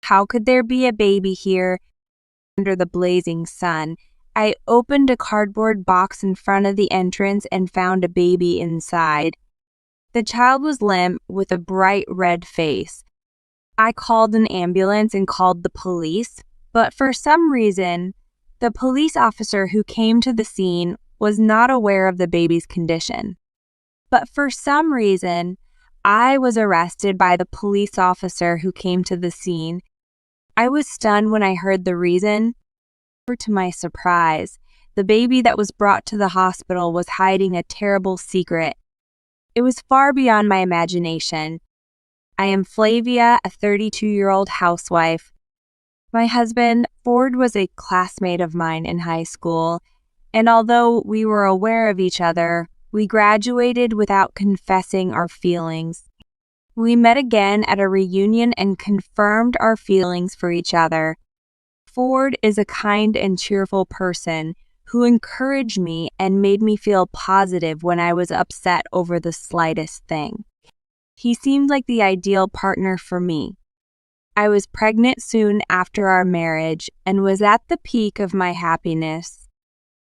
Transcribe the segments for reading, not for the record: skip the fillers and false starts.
How could there be a baby here under the blazing sun? I opened a cardboard box in front of the entrance and found a baby inside. The child was limp with a bright red face. I called an ambulance and called the police, but for some reason, the police officer who came to the scene was not aware of the baby's condition. But for some reason, I was arrested by the police officer who came to the scene. I was stunned when I heard the reason. To my surprise, the baby that was brought to the hospital was hiding a terrible secret. It was far beyond my imagination. I am Flavia, a 32-year-old housewife. My husband, Ford, was a classmate of mine in high school, and although we were aware of each other, we graduated without confessing our feelings. We met again at a reunion and confirmed our feelings for each other. Ford is a kind and cheerful person who encouraged me and made me feel positive when I was upset over the slightest thing. He seemed like the ideal partner for me. I was pregnant soon after our marriage and was at the peak of my happiness.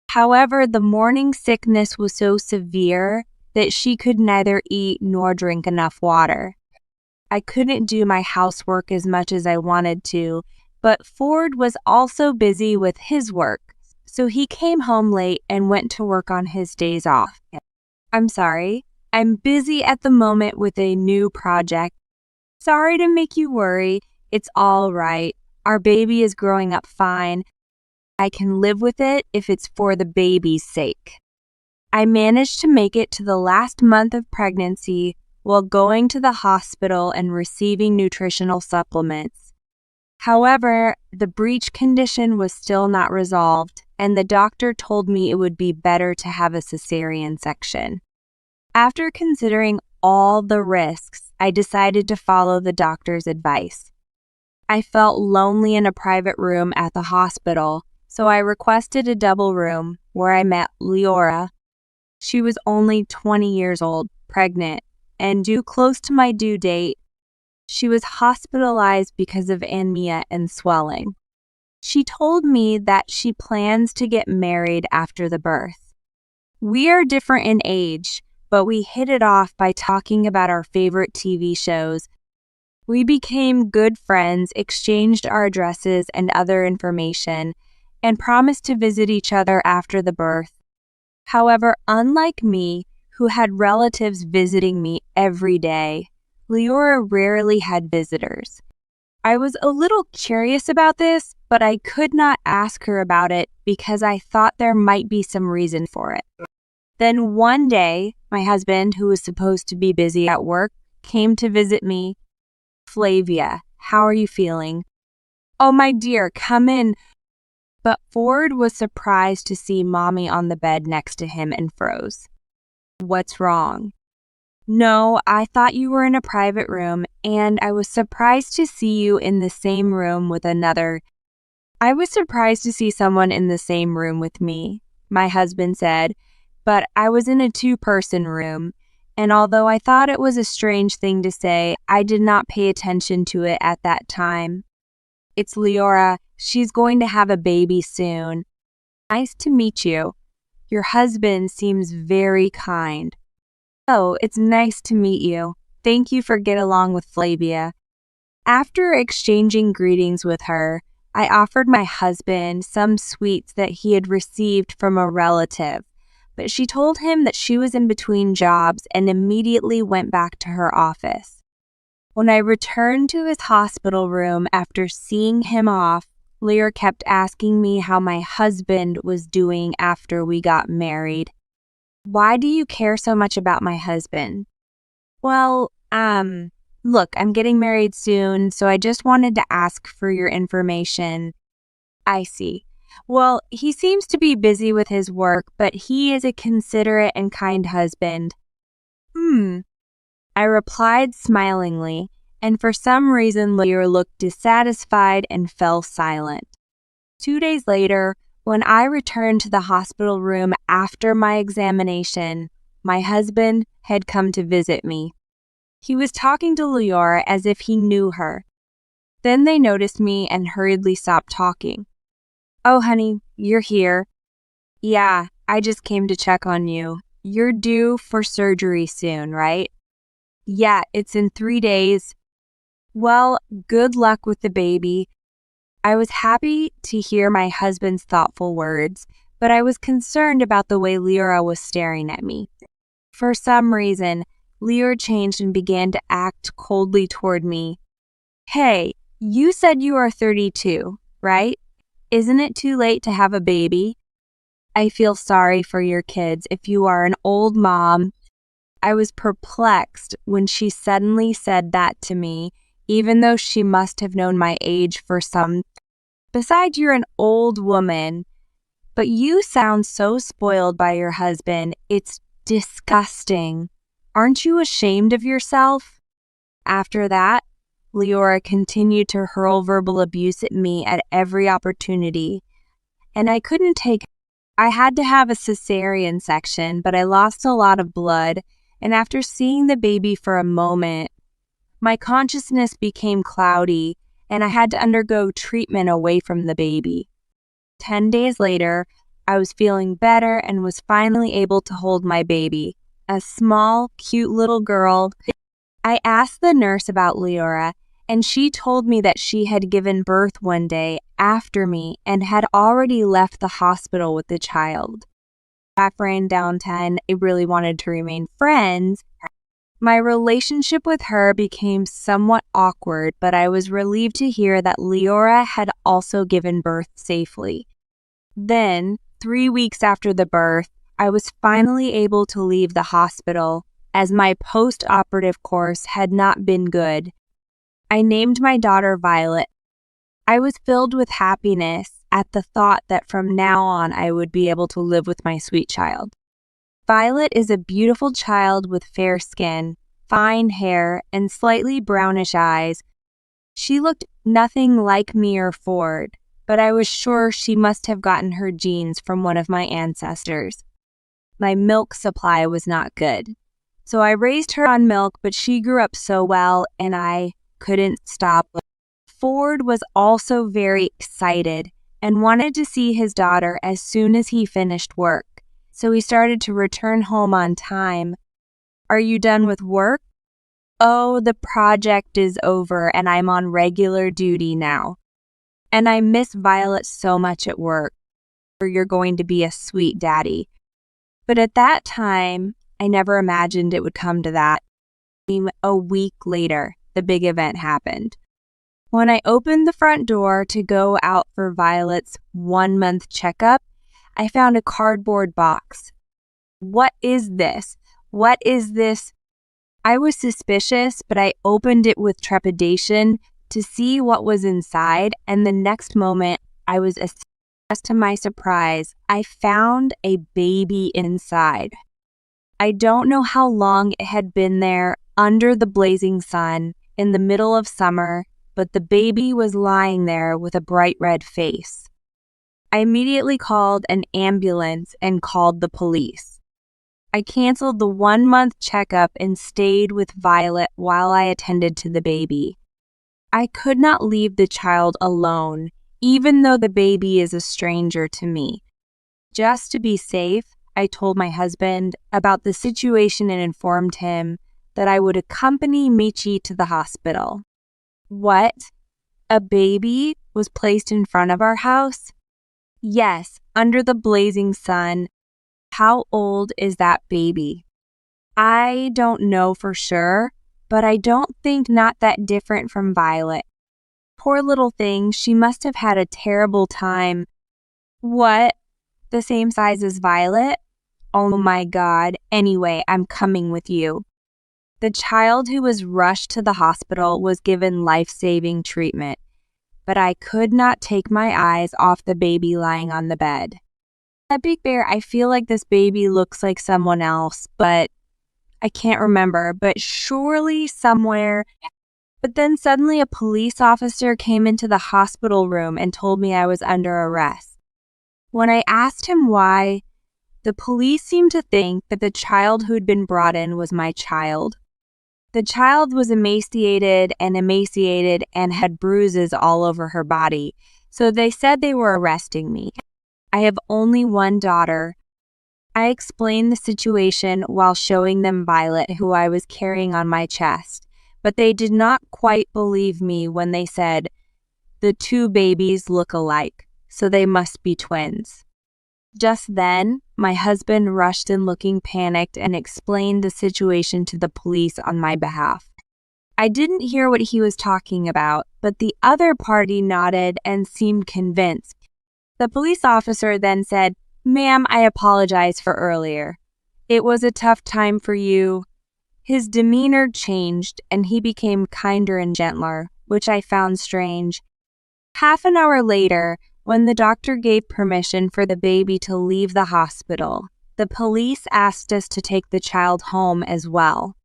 However, the morning sickness was so severe that she could neither eat nor drink enough water. I couldn't do my housework as much as I wanted to, but Ford was also busy with his work, so he came home late and went to work on his days off. I'm sorry, I'm busy at the moment with a new project. Sorry to make you worry, it's all right. Our baby is growing up fine. I can live with it if it's for the baby's sake. I managed to make it to the last month of pregnancy while going to the hospital and receiving nutritional supplements. However, the breech condition was still not resolved, and the doctor told me it would be better to have a cesarean section. After considering all the risks, I decided to follow the doctor's advice. I felt lonely in a private room at the hospital, so I requested a double room where I met Leora. She was only 20 years old, pregnant, and close to my due date. She was hospitalized because of anemia and swelling. She told me that she plans to get married after the birth. We are different in age, but we hit it off by talking about our favorite TV shows. We became good friends, exchanged our addresses and other information, and promised to visit each other after the birth. However, unlike me, who had relatives visiting me every day, Leora rarely had visitors. I was a little curious about this, but I could not ask her about it because I thought there might be some reason for it. Then one day, my husband, who was supposed to be busy at work, came to visit me. Flavia, how are you feeling? Oh, my dear, come in. But Ford was surprised to see Mommy on the bed next to him and froze. What's wrong? No, I thought you were in a private room, and I was surprised to see you in the same room with another. I was surprised to see someone in the same room with me, my husband said, but I was in a two-person room, and although I thought it was a strange thing to say, I did not pay attention to it at that time. It's Leora. She's going to have a baby soon. Nice to meet you. Your husband seems very kind. Oh, it's nice to meet you. Thank you for getting along with Flavia. After exchanging greetings with her, I offered my husband some sweets that he had received from a relative, but she told him that she was in between jobs and immediately went back to her office. When I returned to his hospital room after seeing him off, Lear kept asking me how my husband was doing after we got married. Why do you care so much about my husband? Well, look, I'm getting married soon, so I just wanted to ask for your information. I see. Well, he seems to be busy with his work, but he is a considerate and kind husband. I replied smilingly, and for some reason Lear looked dissatisfied and fell silent. 2 days later, when I returned to the hospital room after my examination, my husband had come to visit me. He was talking to Leora as if he knew her. Then they noticed me and hurriedly stopped talking. "Oh, honey, you're here." "Yeah, I just came to check on you. You're due for surgery soon, right?" "Yeah, it's in 3 days." "Well, good luck with the baby." I was happy to hear my husband's thoughtful words, but I was concerned about the way Lyra was staring at me. For some reason, Lyra changed and began to act coldly toward me. "Hey, you said you are 32, right? Isn't it too late to have a baby? I feel sorry for your kids if you are an old mom." I was perplexed when she suddenly said that to me, even though she must have known my age for some. "Besides, you're an old woman, but you sound so spoiled by your husband. It's disgusting. Aren't you ashamed of yourself?" After that, Leora continued to hurl verbal abuse at me at every opportunity, and I couldn't take it. I had to have a cesarean section, but I lost a lot of blood, and after seeing the baby for a moment, my consciousness became cloudy, and I had to undergo treatment away from the baby. 10 days later, I was feeling better and was finally able to hold my baby, a small, cute little girl. I asked the nurse about Leora, and she told me that she had given birth one day after me and had already left the hospital with the child. I ran down 10. I really wanted to remain friends. My relationship with her became somewhat awkward, but I was relieved to hear that Leora had also given birth safely. Then, 3 weeks after the birth, I was finally able to leave the hospital, as my post-operative course had not been good. I named my daughter Violet. I was filled with happiness at the thought that from now on I would be able to live with my sweet child. Violet is a beautiful child with fair skin, fine hair, and slightly brownish eyes. She looked nothing like me or Ford, but I was sure she must have gotten her genes from one of my ancestors. My milk supply was not good, so I raised her on milk, but she grew up so well, and I couldn't stop. Ford was also very excited and wanted to see his daughter as soon as he finished work, so he started to return home on time. "Are you done with work?" "Oh, the project is over and I'm on regular duty now. And I miss Violet so much at work. You're going to be a sweet daddy." But at that time, I never imagined it would come to that. A week later, the big event happened. When I opened the front door to go out for Violet's 1-month checkup, I found a cardboard box. "What is this? What is this?" I was suspicious, but I opened it with trepidation to see what was inside, and the next moment, I was astonished to my surprise. I found a baby inside. I don't know how long it had been there under the blazing sun in the middle of summer, but the baby was lying there with a bright red face. I immediately called an ambulance and called the police. I canceled the 1-month checkup and stayed with Violet while I attended to the baby. I could not leave the child alone, even though the baby is a stranger to me. Just to be safe, I told my husband about the situation and informed him that I would accompany Michi to the hospital. What? A baby was placed in front of our house? Yes, under the blazing sun. How old is that baby? I don't know for sure, but I don't think not that different from Violet. Poor little thing, she must have had a terrible time. What? The same size as Violet? Oh my God. Anyway, I'm coming with you. The child who was rushed to the hospital was given life-saving treatment, but I could not take my eyes off the baby lying on the bed. Big Bear, I feel like this baby looks like someone else, but I can't remember, but surely somewhere. But then suddenly a police officer came into the hospital room and told me I was under arrest. When I asked him why, the police seemed to think that the child who'd been brought in was my child. The child was emaciated and had bruises all over her body, so they said they were arresting me. I have only one daughter. I explained the situation while showing them Violet, who I was carrying on my chest, but they did not quite believe me when they said, "The two babies look alike, so they must be twins." Just then, my husband rushed in looking panicked and explained the situation to the police on my behalf. I didn't hear what he was talking about, but the other party nodded and seemed convinced. The police officer then said, "Ma'am, I apologize for earlier. It was a tough time for you." His demeanor changed and he became kinder and gentler, which I found strange. Half an hour later, when the doctor gave permission for the baby to leave the hospital, the police asked us to take the child home as well.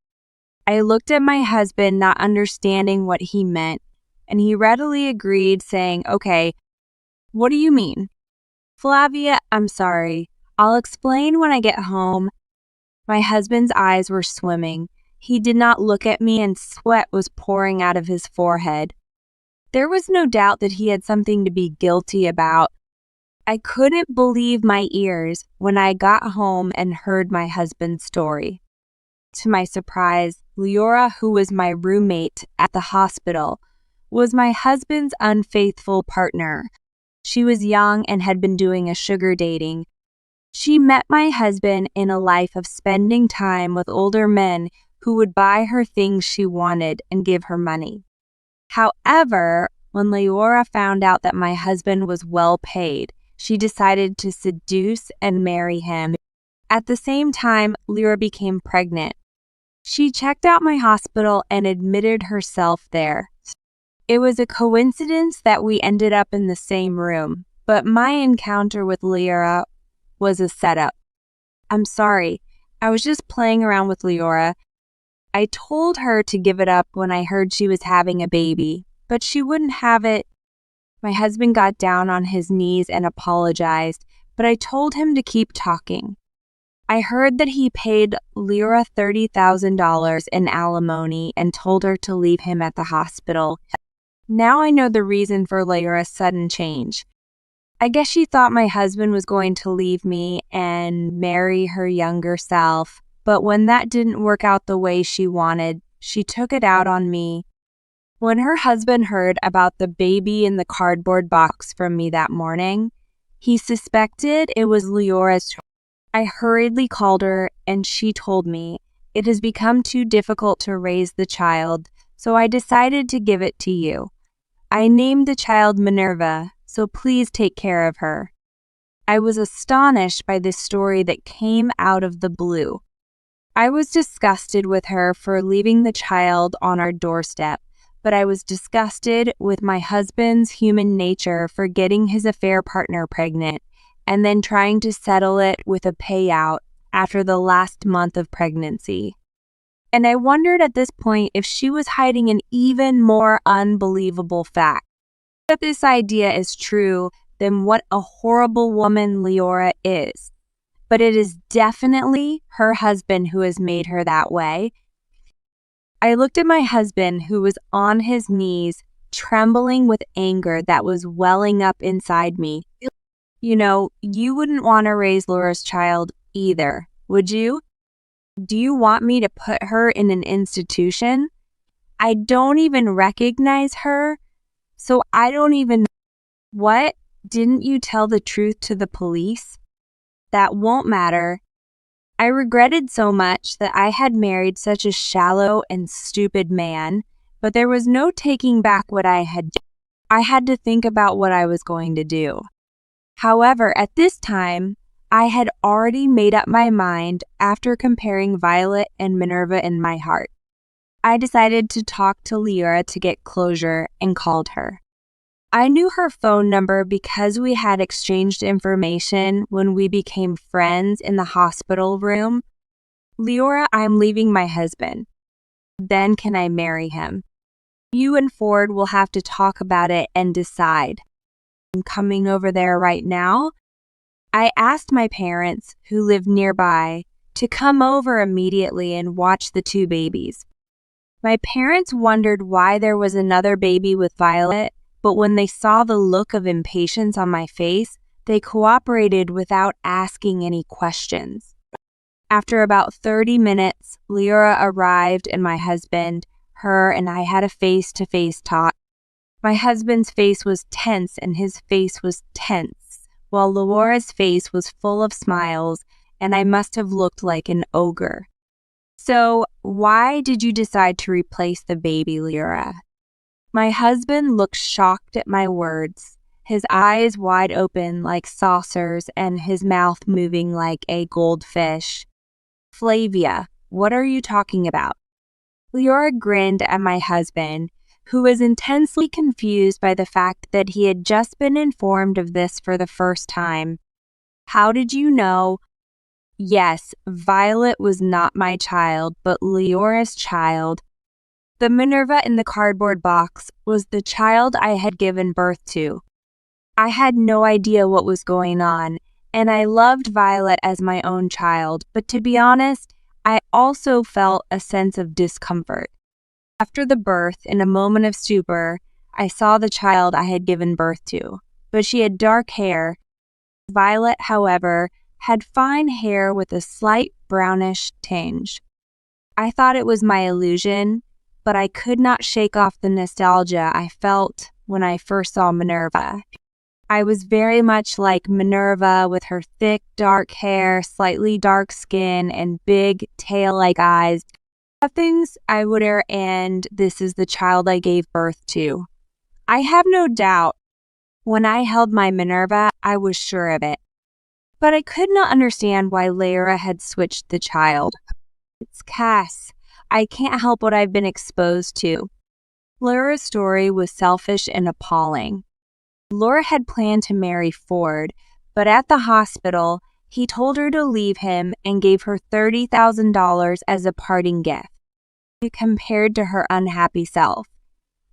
I looked at my husband, not understanding what he meant, and he readily agreed, saying, "Okay, what do you mean?" "Flavia, I'm sorry. I'll explain when I get home." My husband's eyes were swimming. He did not look at me and sweat was pouring out of his forehead. There was no doubt that he had something to be guilty about. I couldn't believe my ears when I got home and heard my husband's story. To my surprise, Leora, who was my roommate at the hospital, was my husband's unfaithful partner. She was young and had been doing a sugar dating. She met my husband in a life of spending time with older men who would buy her things she wanted and give her money. However, when Leora found out that my husband was well paid, she decided to seduce and marry him. At the same time, Leora became pregnant. She checked out my hospital and admitted herself there. It was a coincidence that we ended up in the same room, but my encounter with Leora was a setup. I'm sorry, I was just playing around with Leora. I told her to give it up when I heard she was having a baby, but she wouldn't have it. My husband got down on his knees and apologized, but I told him to keep talking. I heard that he paid Leora $30,000 in alimony and told her to leave him at the hospital. Now I know the reason for Leora's sudden change. I guess she thought my husband was going to leave me and marry her younger self. But when that didn't work out the way she wanted, she took it out on me. When her husband heard about the baby in the cardboard box from me that morning, he suspected it was Leora's child. I hurriedly called her and she told me, "It has become too difficult to raise the child, so I decided to give it to you. I named the child Minerva, so please take care of her." I was astonished by this story that came out of the blue. I was disgusted with her for leaving the child on our doorstep, but I was disgusted with my husband's human nature for getting his affair partner pregnant and then trying to settle it with a payout after the last month of pregnancy. And I wondered at this point if she was hiding an even more unbelievable fact. If this idea is true, then what a horrible woman Leora is. But it is definitely her husband who has made her that way. I looked at my husband, who was on his knees, trembling with anger that was welling up inside me. You know, you wouldn't want to raise Laura's child either, would you? Do you want me to put her in an institution? I don't even recognize her, so I don't even... What? Didn't you tell the truth to the police? That won't matter. I regretted so much that I had married such a shallow and stupid man, but there was no taking back what I had done. I had to think about what I was going to do. However, at this time, I had already made up my mind after comparing Violet and Minerva in my heart. I decided to talk to Leora to get closure and called her. I knew her phone number because we had exchanged information when we became friends in the hospital room. "Leora, I'm leaving my husband. Then can I marry him? You and Ford will have to talk about it and decide. I'm coming over there right now." I asked my parents, who lived nearby, to come over immediately and watch the two babies. My parents wondered why there was another baby with Violet, but when they saw the look of impatience on my face, they cooperated without asking any questions. After about 30 minutes, Lyra arrived and my husband, her, and I had a face-to-face talk. My husband's face was tense and his face was tense, while Laura's face was full of smiles, and I must have looked like an ogre. So, why did you decide to replace the baby, Lyra? My husband looked shocked at my words, his eyes wide open like saucers and his mouth moving like a goldfish. Flavia, what are you talking about? Lyra grinned at my husband, who was intensely confused by the fact that he had just been informed of this for the first time. How did you know? Yes, Violet was not my child, but Lyra's child. The Minerva in the cardboard box was the child I had given birth to. I had no idea what was going on, and I loved Violet as my own child, but to be honest, I also felt a sense of discomfort. After the birth, in a moment of stupor, I saw the child I had given birth to, but she had dark hair. Violet, however, had fine hair with a slight brownish tinge. I thought it was my illusion, but I could not shake off the nostalgia I felt when I first saw Minerva. I was very much like Minerva with her thick, dark hair, slightly dark skin, and big, tail-like eyes. Things I would wear, and this is the child I gave birth to. I have no doubt. When I held my Minerva, I was sure of it. But I could not understand why Lyra had switched the child. It's Cass. I can't help what I've been exposed to. Lyra's story was selfish and appalling. Laura had planned to marry Ford, but at the hospital, he told her to leave him and gave her $30,000 as a parting gift. Compared to her unhappy self,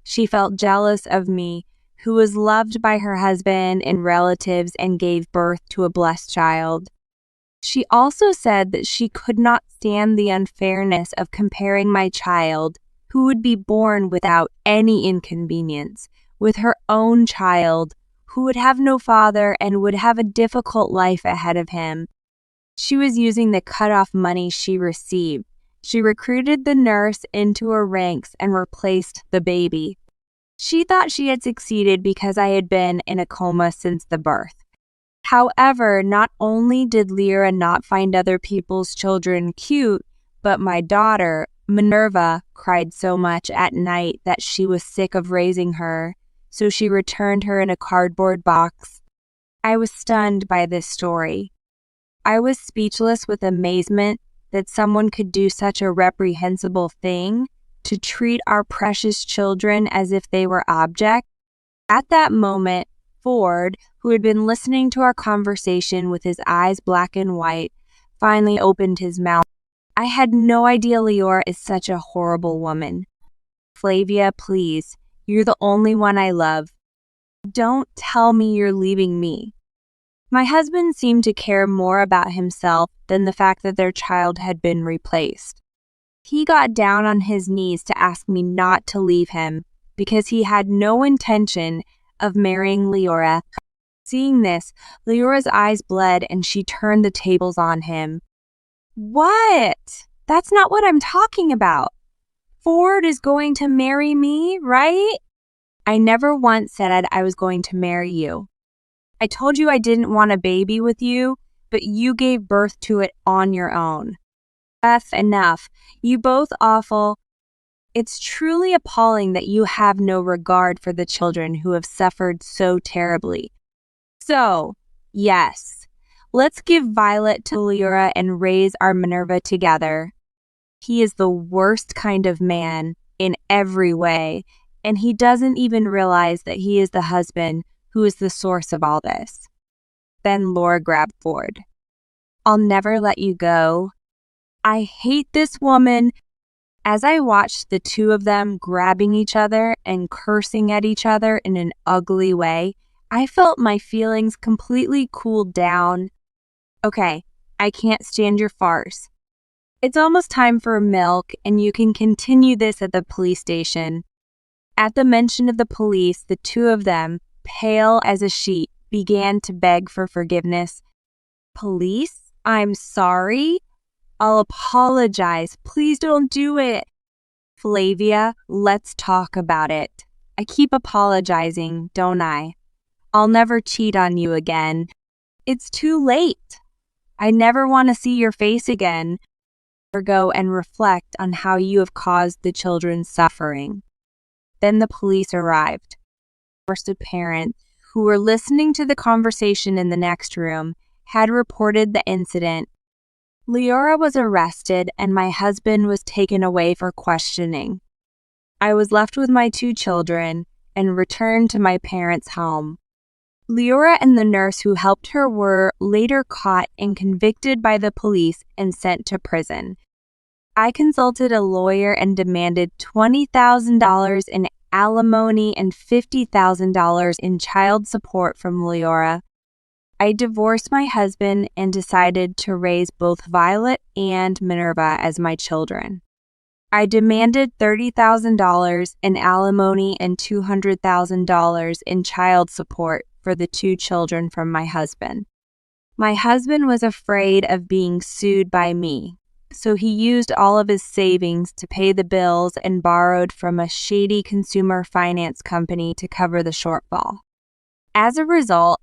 she felt jealous of me, who was loved by her husband and relatives and gave birth to a blessed child. She also said that she could not stand the unfairness of comparing my child, who would be born without any inconvenience, with her own child, who would have no father and would have a difficult life ahead of him. She was using the cut-off money she received. She recruited the nurse into her ranks and replaced the baby. She thought she had succeeded because I had been in a coma since the birth. However, not only did Lyra not find other people's children cute, but my daughter, Minerva, cried so much at night that she was sick of raising her, so she returned her in a cardboard box. I was stunned by this story. I was speechless with amazement that someone could do such a reprehensible thing, to treat our precious children as if they were objects. At that moment, Ford, who had been listening to our conversation with his eyes black and white, finally opened his mouth. I had no idea Lyra is such a horrible woman. Flavia, please, you're the only one I love. Don't tell me you're leaving me. My husband seemed to care more about himself than the fact that their child had been replaced. He got down on his knees to ask me not to leave him because he had no intention of marrying Lyra. Seeing this, Lyra's eyes bled and she turned the tables on him. What? That's not what I'm talking about. Ford is going to marry me, right? I never once said I was going to marry you. I told you I didn't want a baby with you, but you gave birth to it on your own. That's enough. You both awful. It's truly appalling that you have no regard for the children who have suffered so terribly. So, yes, let's give Violet to Lyra and raise our Minerva together. He is the worst kind of man in every way, and he doesn't even realize that he is the husband who is the source of all this. Then Laura grabbed Ford. I'll never let you go. I hate this woman. As I watched the two of them grabbing each other and cursing at each other in an ugly way, I felt my feelings completely cool down. Okay, I can't stand your farce. It's almost time for milk, and you can continue this at the police station. At the mention of the police, the two of them, pale as a sheet, began to beg for forgiveness. Police? I'm sorry. I'll apologize. Please don't do it. Flavia, let's talk about it. I keep apologizing, don't I? I'll never cheat on you again. It's too late. I never want to see your face again. Or go and reflect on how you have caused the children's suffering. Then the police arrived. First, parents, who were listening to the conversation in the next room, had reported the incident. Leora was arrested and my husband was taken away for questioning. I was left with my two children and returned to my parents' home. Leora and the nurse who helped her were later caught and convicted by the police and sent to prison. I consulted a lawyer and demanded $20,000 in alimony and $50,000 in child support from Leora. I divorced my husband and decided to raise both Violet and Minerva as my children. I demanded $30,000 in alimony and $200,000 in child support for the two children from my husband. My husband was afraid of being sued by me, so he used all of his savings to pay the bills and borrowed from a shady consumer finance company to cover the shortfall. As a result,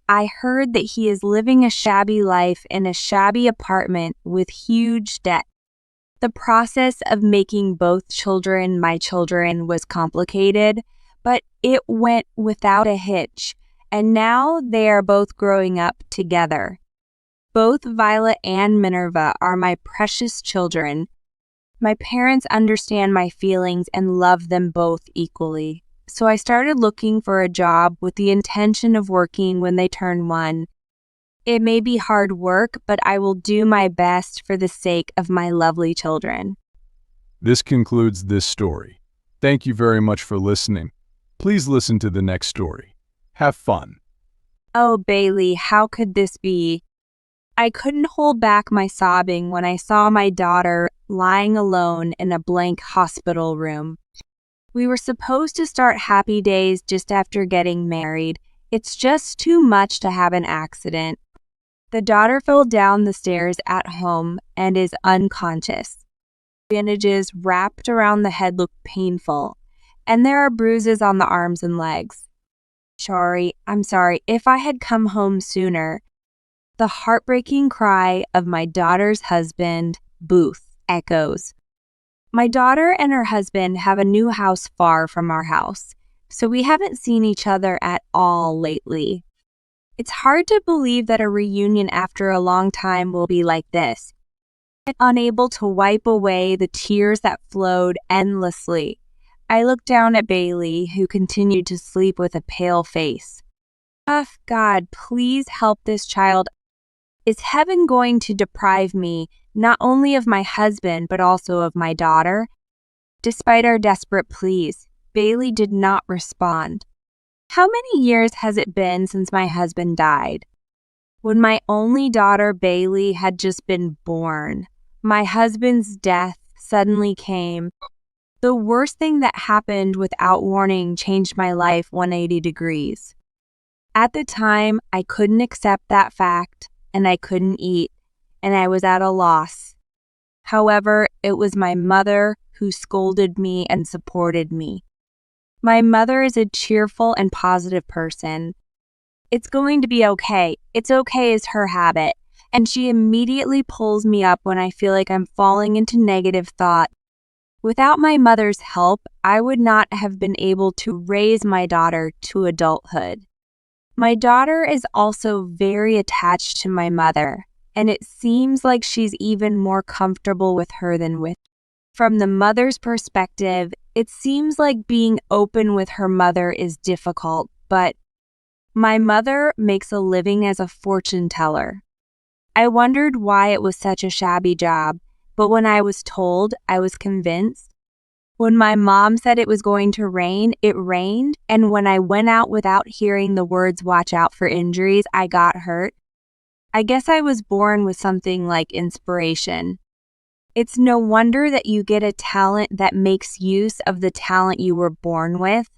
I heard that he is living a shabby life in a shabby apartment with huge debt. The process of making both children my children was complicated, but it went without a hitch, and now they are both growing up together. Both Violet and Minerva are my precious children. My parents understand my feelings and love them both equally. So I started looking for a job with the intention of working when they turn 1. It may be hard work, but I will do my best for the sake of my lovely children. This concludes this story. Thank you very much for listening. Please listen to the next story. Have fun. Oh, Bailey, how could this be? I couldn't hold back my sobbing when I saw my daughter lying alone in a blank hospital room. We were supposed to start happy days just after getting married. It's just too much to have an accident. The daughter fell down the stairs at home and is unconscious. Bandages wrapped around the head look painful, and there are bruises on the arms and legs. I'm sorry. If I had come home sooner. The heartbreaking cry of my daughter's husband, Booth, echoes. My daughter and her husband have a new house far from our house, so we haven't seen each other at all lately. It's hard to believe that a reunion after a long time will be like this. Unable to wipe away the tears that flowed endlessly, I looked down at Bailey, who continued to sleep with a pale face. God, please help this child. Is heaven going to deprive me not only of my husband, but also of my daughter? Despite our desperate pleas, Bailey did not respond. How many years has it been since my husband died? When my only daughter, Bailey, had just been born, my husband's death suddenly came. The worst thing that happened without warning changed my life 180 degrees. At the time, I couldn't accept that fact, and I couldn't eat, and I was at a loss. However, it was my mother who scolded me and supported me. My mother is a cheerful and positive person. It's going to be okay. It's okay is her habit, and she immediately pulls me up when I feel like I'm falling into negative thought. Without my mother's help, I would not have been able to raise my daughter to adulthood. My daughter is also very attached to my mother, and it seems like she's even more comfortable with her than with me. From the mother's perspective, it seems like being open with her mother is difficult, but my mother makes a living as a fortune teller. I wondered why it was such a shabby job, but when I was told, I was convinced. When my mom said it was going to rain, it rained, and when I went out without hearing the words "watch out for injuries," I got hurt. I guess I was born with something like inspiration. It's no wonder that you get a talent that makes use of the talent you were born with.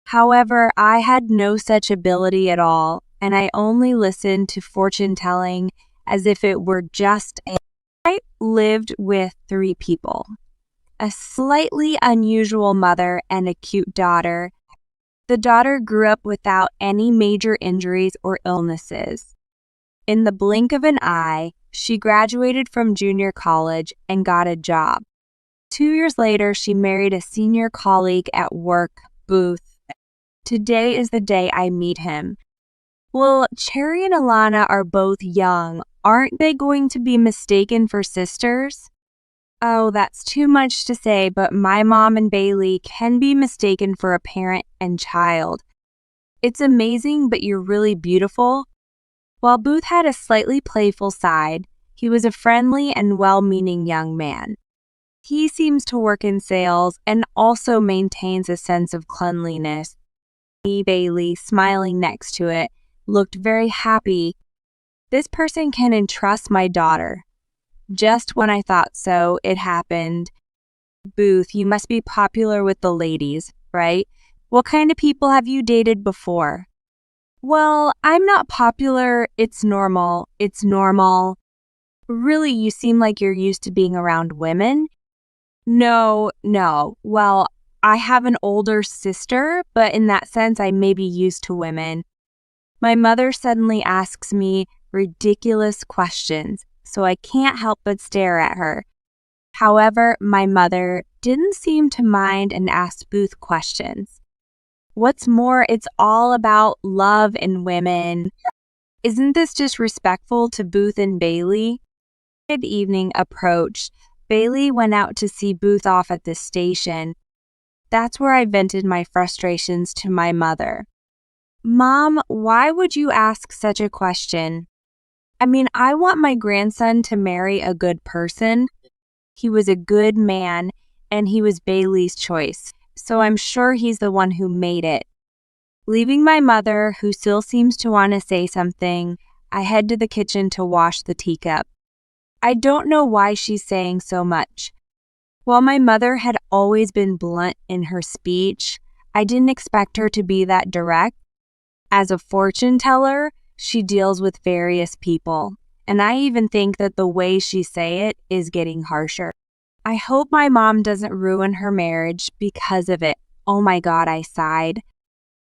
However, I had no such ability at all, and I only listened to fortune-telling as if it were just a... I lived with 3 people. A slightly unusual mother and a cute daughter. The daughter grew up without any major injuries or illnesses. In the blink of an eye, she graduated from junior college and got a job. 2 years later, she married a senior colleague at work, Booth. Today is the day I meet him. Well, Cherry and Alana are both young. Aren't they going to be mistaken for sisters? Oh, that's too much to say, but my mom and Bailey can be mistaken for a parent and child. It's amazing, but you're really beautiful. While Booth had a slightly playful side, he was a friendly and well-meaning young man. He seems to work in sales and also maintains a sense of cleanliness. Bailey, smiling next to it, looked very happy. This person can entrust my daughter. Just when I thought so, it happened. Booth, you must be popular with the ladies, right? What kind of people have you dated before? Well, I'm not popular. It's normal. It's normal. Really, you seem like you're used to being around women? No. Well, I have an older sister, but in that sense, I may be used to women. My mother suddenly asks me ridiculous questions, so I can't help but stare at her. However, my mother didn't seem to mind and asked Booth questions. What's more, it's all about love and women. Isn't this disrespectful to Booth and Bailey? Evening approached. Bailey went out to see Booth off at the station. That's where I vented my frustrations to my mother. Mom, why would you ask such a question? I mean, I want my grandson to marry a good person. He was a good man, and he was Bailey's choice, so I'm sure he's the one who made it. Leaving my mother, who still seems to want to say something, I head to the kitchen to wash the teacup. I don't know why she's saying so much. While my mother had always been blunt in her speech, I didn't expect her to be that direct. As a fortune teller, she deals with various people, and I even think that the way she say it is getting harsher. I hope my mom doesn't ruin her marriage because of it. Oh my God, I sighed.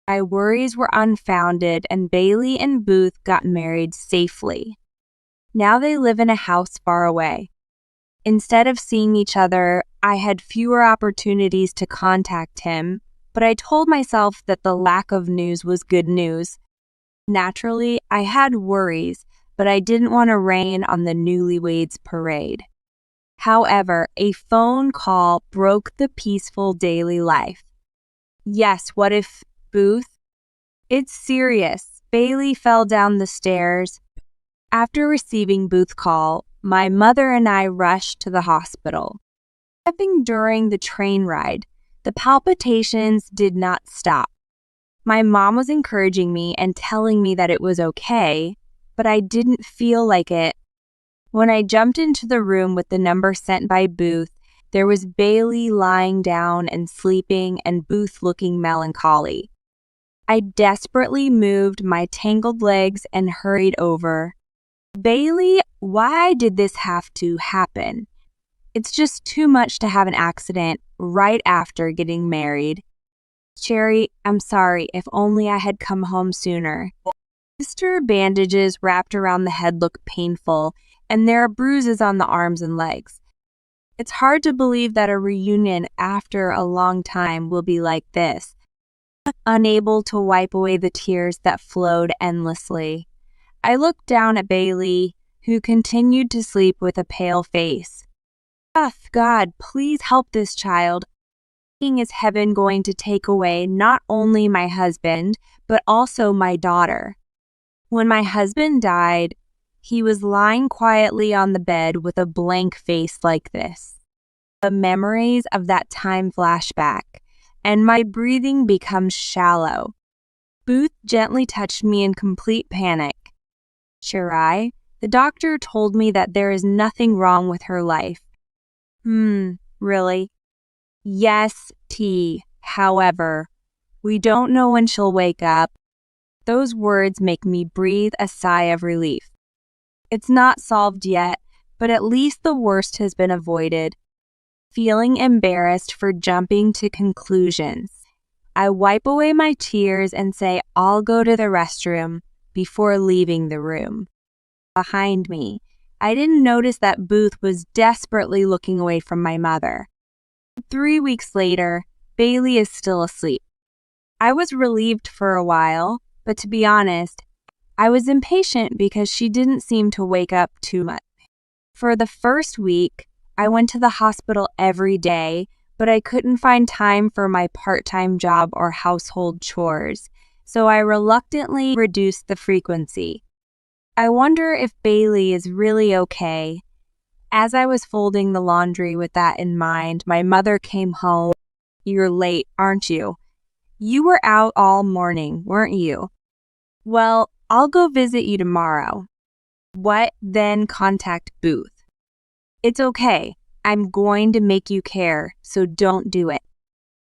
My worries were unfounded, and Bailey and Booth got married safely. Now they live in a house far away. Instead of seeing each other, I had fewer opportunities to contact him, but I told myself that the lack of news was good news. Naturally, I had worries, but I didn't want to rain on the newlyweds parade. However, a phone call broke the peaceful daily life. Yes, what if Booth? It's serious. Bailey fell down the stairs. After receiving Booth's call, my mother and I rushed to the hospital. During the train ride, the palpitations did not stop. My mom was encouraging me and telling me that it was okay, but I didn't feel like it. When I jumped into the room with the number sent by Booth, there was Bailey lying down and sleeping and Booth looking melancholy. I desperately moved my tangled legs and hurried over. Bailey, why did this have to happen? It's just too much to have an accident right after getting married. Cherry, I'm sorry, if only I had come home sooner. Sister bandages wrapped around the head look painful, and there are bruises on the arms and legs. It's hard to believe that a reunion after a long time will be like this. Unable to wipe away the tears that flowed endlessly, I looked down at Bailey, who continued to sleep with a pale face. God, please help this child. Is heaven going to take away not only my husband, but also my daughter? When my husband died, he was lying quietly on the bed with a blank face like this. The memories of that time flash back, and my breathing becomes shallow. Booth gently touched me in complete panic. Shirai, the doctor told me that there is nothing wrong with her life. Really? Yes, T. However, we don't know when she'll wake up. Those words make me breathe a sigh of relief. It's not solved yet, but at least the worst has been avoided. Feeling embarrassed for jumping to conclusions, I wipe away my tears and say I'll go to the restroom before leaving the room. Behind me, I didn't notice that Booth was desperately looking away from my mother. 3 weeks later, Bailey is still asleep. I was relieved for a while, but to be honest, I was impatient because she didn't seem to wake up too much. For the first week, I went to the hospital every day, but I couldn't find time for my part-time job or household chores, so I reluctantly reduced the frequency. I wonder if Bailey is really okay. As I was folding the laundry with that in mind, my mother came home. "You're late, aren't you? You were out all morning, weren't you? Well, I'll go visit you tomorrow." What? Then contact Booth. "It's okay. I'm going to make you care, so don't do it."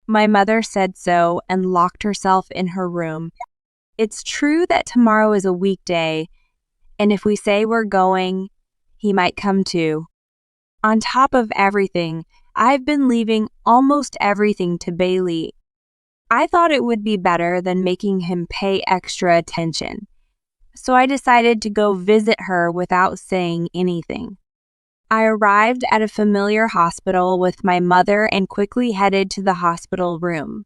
My mother said so and locked herself in her room. It's true that tomorrow is a weekday, and if we say we're going, he might come too. On top of everything, I've been leaving almost everything to Bailey. I thought it would be better than making him pay extra attention, so I decided to go visit her without saying anything. I arrived at a familiar hospital with my mother and quickly headed to the hospital room.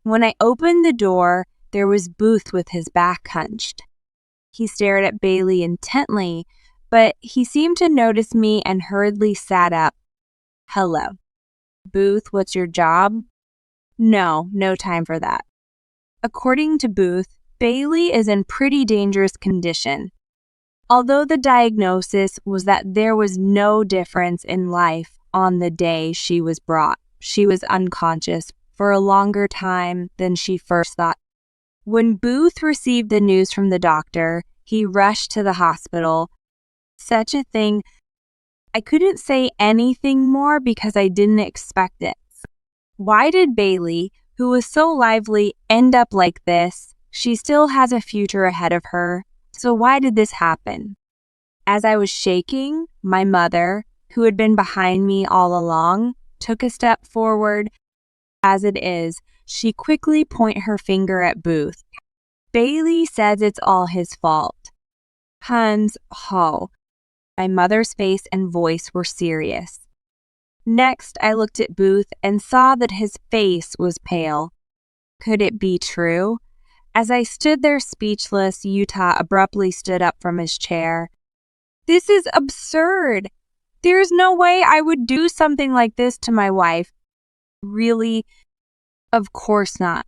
When I opened the door, there was Booth with his back hunched. He stared at Bailey intently, but he seemed to notice me and hurriedly sat up. "Hello." "Booth, what's your job?" No time for that." According to Booth, Bailey is in pretty dangerous condition. Although the diagnosis was that there was no difference in life on the day she was brought, she was unconscious for a longer time than she first thought. When Booth received the news from the doctor, he rushed to the hospital. Such a thing, I couldn't say anything more because I didn't expect it. Why did Bailey, who was so lively, end up like this? She still has a future ahead of her. So why did this happen? As I was shaking, my mother, who had been behind me all along, took a step forward. As it is, she quickly pointed her finger at Booth. "Bailey says it's all his fault." Hans, ho. My mother's face and voice were serious. Next, I looked at Booth and saw that his face was pale. Could it be true? As I stood there speechless, Utah abruptly stood up from his chair. "This is absurd. There's no way I would do something like this to my wife." "Really? Of course not.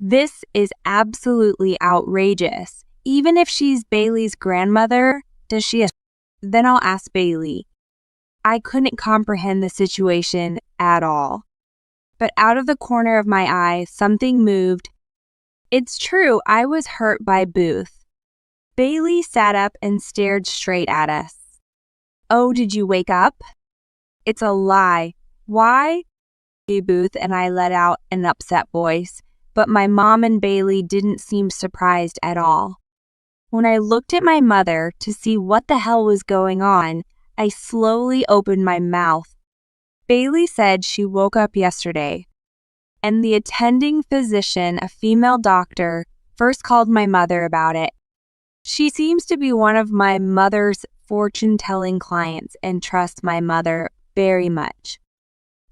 This is absolutely outrageous. Even if she's Bailey's grandmother, does she? Then I'll ask Bailey." I couldn't comprehend the situation at all. But out of the corner of my eye, something moved. It's true, I was hurt by Booth. Bailey sat up and stared straight at us. "Oh, did you wake up?" "It's a lie. Why?" Booth and I let out an upset voice, but my mom and Bailey didn't seem surprised at all. When I looked at my mother to see what the hell was going on, I slowly opened my mouth. Bailey said she woke up yesterday, and the attending physician, a female doctor, first called my mother about it. She seems to be one of my mother's fortune-telling clients and trusts my mother very much.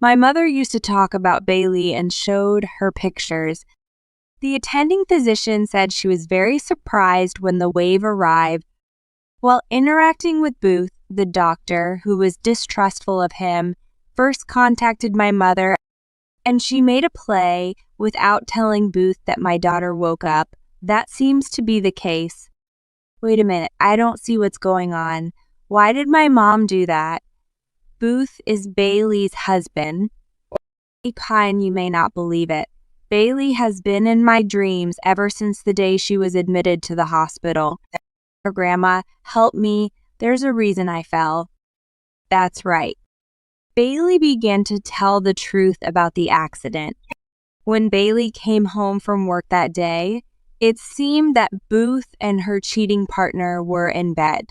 My mother used to talk about Bailey and showed her pictures. The attending physician said she was very surprised when the wave arrived. While interacting with Booth, the doctor, who was distrustful of him, first contacted my mother, and she made a play without telling Booth that my daughter woke up. That seems to be the case. Wait a minute, I don't see what's going on. Why did my mom do that? Booth is Bailey's husband. Kind, you may not believe it. Bailey has been in my dreams ever since the day she was admitted to the hospital. Her grandma, help me, there's a reason I fell. That's right. Bailey began to tell the truth about the accident. When Bailey came home from work that day, it seemed that Booth and her cheating partner were in bed.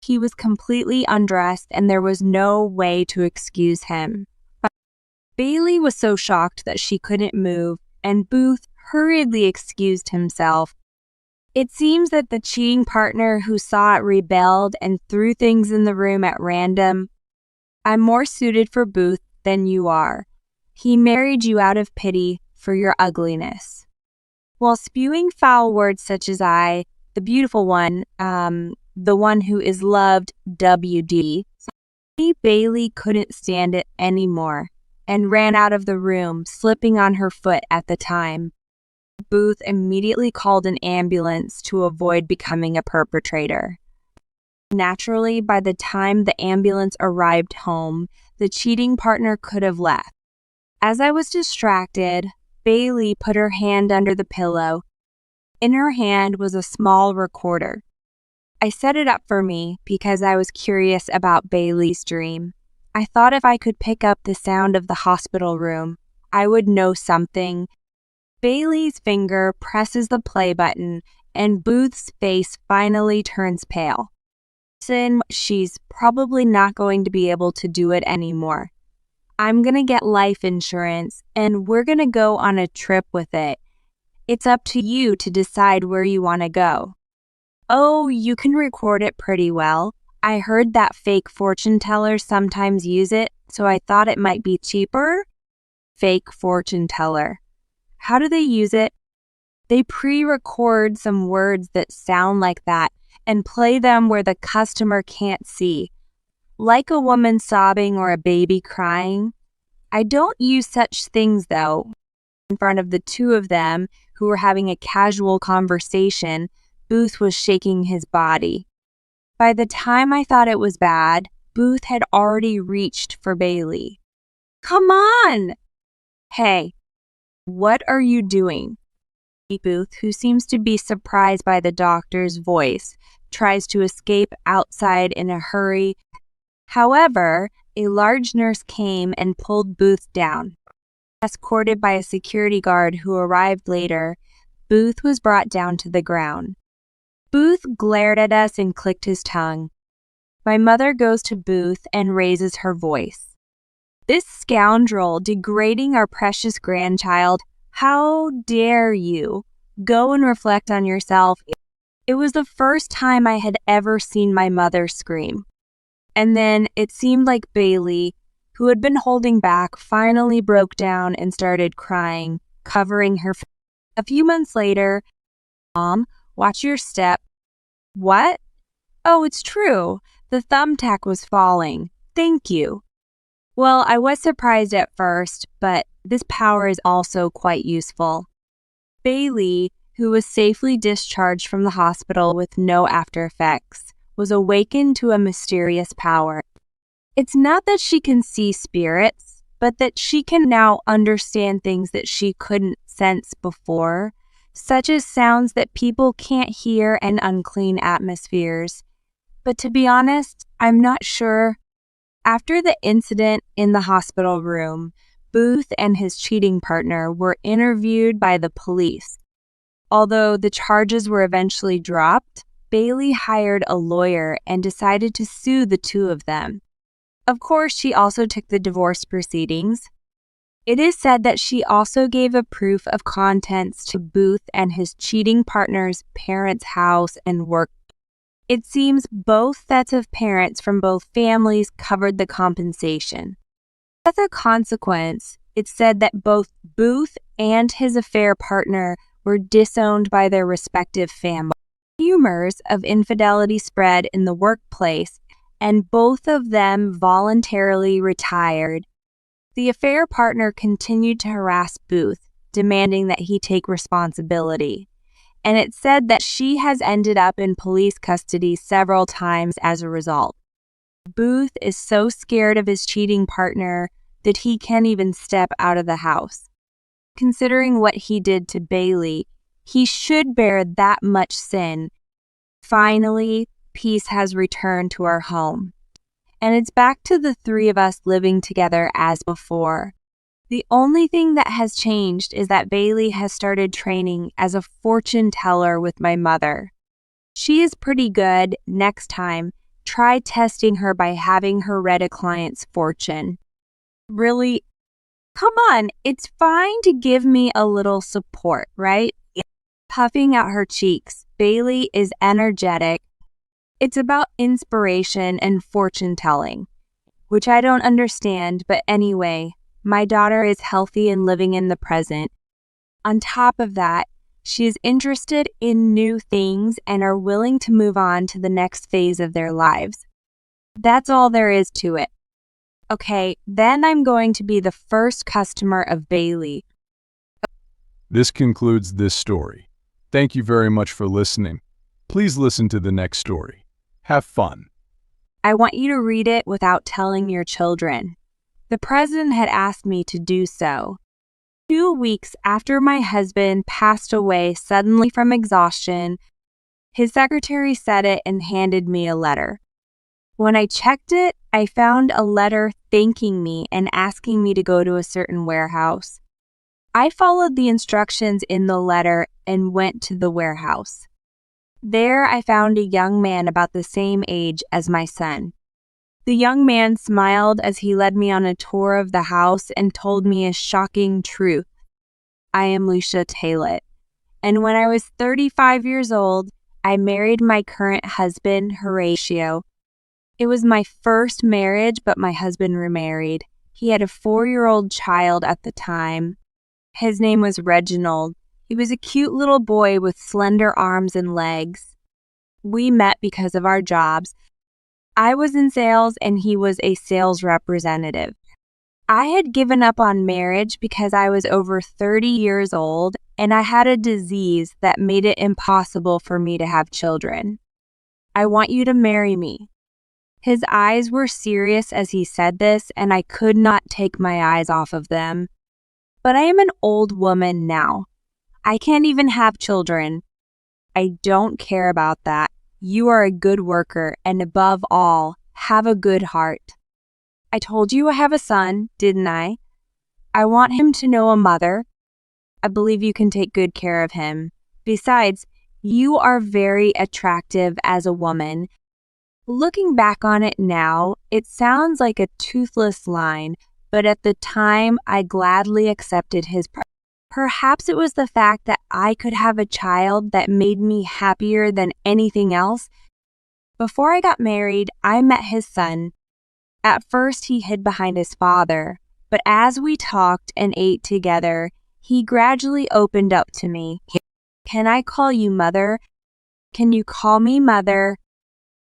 He was completely undressed and there was no way to excuse him. Bailey was so shocked that she couldn't move, and Booth hurriedly excused himself. It seems that the cheating partner who saw it rebelled and threw things in the room at random. "I'm more suited for Booth than you are. He married you out of pity for your ugliness." While spewing foul words such as "I, the beautiful one, the one who is loved, WD," Bailey couldn't stand it anymore and ran out of the room, slipping on her foot at the time. Booth immediately called an ambulance to avoid becoming a perpetrator. Naturally, by the time the ambulance arrived home, the cheating partner could have left. As I was distracted, Bailey put her hand under the pillow. In her hand was a small recorder. I set it up for me because I was curious about Bailey's dream. I thought if I could pick up the sound of the hospital room, I would know something. Bailey's finger presses the play button, and Booth's face finally turns pale. She's probably not going to be able to do it anymore. I'm going to get life insurance, and we're going to go on a trip with it. It's up to you to decide where you want to go. Oh, you can record it pretty well. I heard that fake fortune tellers sometimes use it, so I thought it might be cheaper. Fake fortune teller. How do they use it? They pre-record some words that sound like that and play them where the customer can't see, like a woman sobbing or a baby crying. I don't use such things, though. In front of the two of them, who were having a casual conversation, Booth was shaking his body. By the time I thought it was bad, Booth had already reached for Bailey. "Come on!" "Hey, what are you doing?" Booth, who seems to be surprised by the doctor's voice, tries to escape outside in a hurry. However, a large nurse came and pulled Booth down. Escorted by a security guard who arrived later, Booth was brought down to the ground. Booth glared at us and clicked his tongue. My mother goes to Booth and raises her voice. "This scoundrel degrading our precious grandchild. How dare you? Go and reflect on yourself." It was the first time I had ever seen my mother scream. And then it seemed like Bailey, who had been holding back, finally broke down and started crying, covering her face. A few months later, "Mom, watch your step." "What?" "Oh, it's true. The thumbtack was falling. Thank you." Well, I was surprised at first, but this power is also quite useful. Bailey, who was safely discharged from the hospital with no after effects, was awakened to a mysterious power. It's not that she can see spirits, but that she can now understand things that she couldn't sense before, such as sounds that people can't hear and unclean atmospheres. But to be honest, I'm not sure. After the incident in the hospital room, Booth and his cheating partner were interviewed by the police. Although the charges were eventually dropped, Bailey hired a lawyer and decided to sue the two of them. Of course, she also took the divorce proceedings. It is said that she also gave a proof of contents to Booth and his cheating partner's parents' house and work. It seems both sets of parents from both families covered the compensation. As a consequence, it's said that both Booth and his affair partner were disowned by their respective families. Rumors of infidelity spread in the workplace, and both of them voluntarily retired. The affair partner continued to harass Booth, demanding that he take responsibility. And it's said that she has ended up in police custody several times as a result. Booth is so scared of his cheating partner that he can't even step out of the house. Considering what he did to Bailey, he should bear that much sin. Finally, peace has returned to our home. and it's back to the three of us living together as before. The only thing that has changed is that Bailey has started training as a fortune teller with my mother. She is pretty good. Next time, try testing her by having her read a client's fortune. Really? Come on, it's fine to give me a little support, right? Puffing out her cheeks, Bailey is energetic. It's about inspiration and fortune telling, which I don't understand, but anyway, my daughter is healthy and living in the present. On top of that, she is interested in new things and are willing to move on to the next phase of their lives. That's all there is to it. Okay, then I'm going to be the first customer of Bailey. This concludes this story. Thank you very much for listening. Please listen to the next story. Have fun. I want you to read it without telling your children. The president had asked me to do so. 2 weeks after my husband passed away suddenly from exhaustion, his secretary said it and handed me a letter. When I checked it, I found a letter thanking me and asking me to go to a certain warehouse. I followed the instructions in the letter and went to the warehouse. There I found a young man about the same age as my son. The young man smiled as he led me on a tour of the house and told me a shocking truth. I am Lucia Taylor, and when I was 35 years old, I married my current husband, Horatio. It was my first marriage, but my husband remarried. He had a 4-year-old child at the time. His name was Reginald. He was a cute little boy with slender arms and legs. We met because of our jobs. I was in sales and he was a sales representative. I had given up on marriage because I was over 30 years old and I had a disease that made it impossible for me to have children. I want you to marry me. His eyes were serious as he said this, and I could not take my eyes off of them. But I am an old woman now. I can't even have children. I don't care about that. You are a good worker, and above all, have a good heart. I told you I have a son, didn't I? I want him to know a mother. I believe you can take good care of him. Besides, you are very attractive as a woman. Looking back on it now, it sounds like a toothless line, but at the time, I gladly accepted his Perhaps it was the fact that I could have a child that made me happier than anything else. Before I got married, I met his son. At first, he hid behind his father, but as we talked and ate together, he gradually opened up to me. Can I call you mother? Can you call me mother?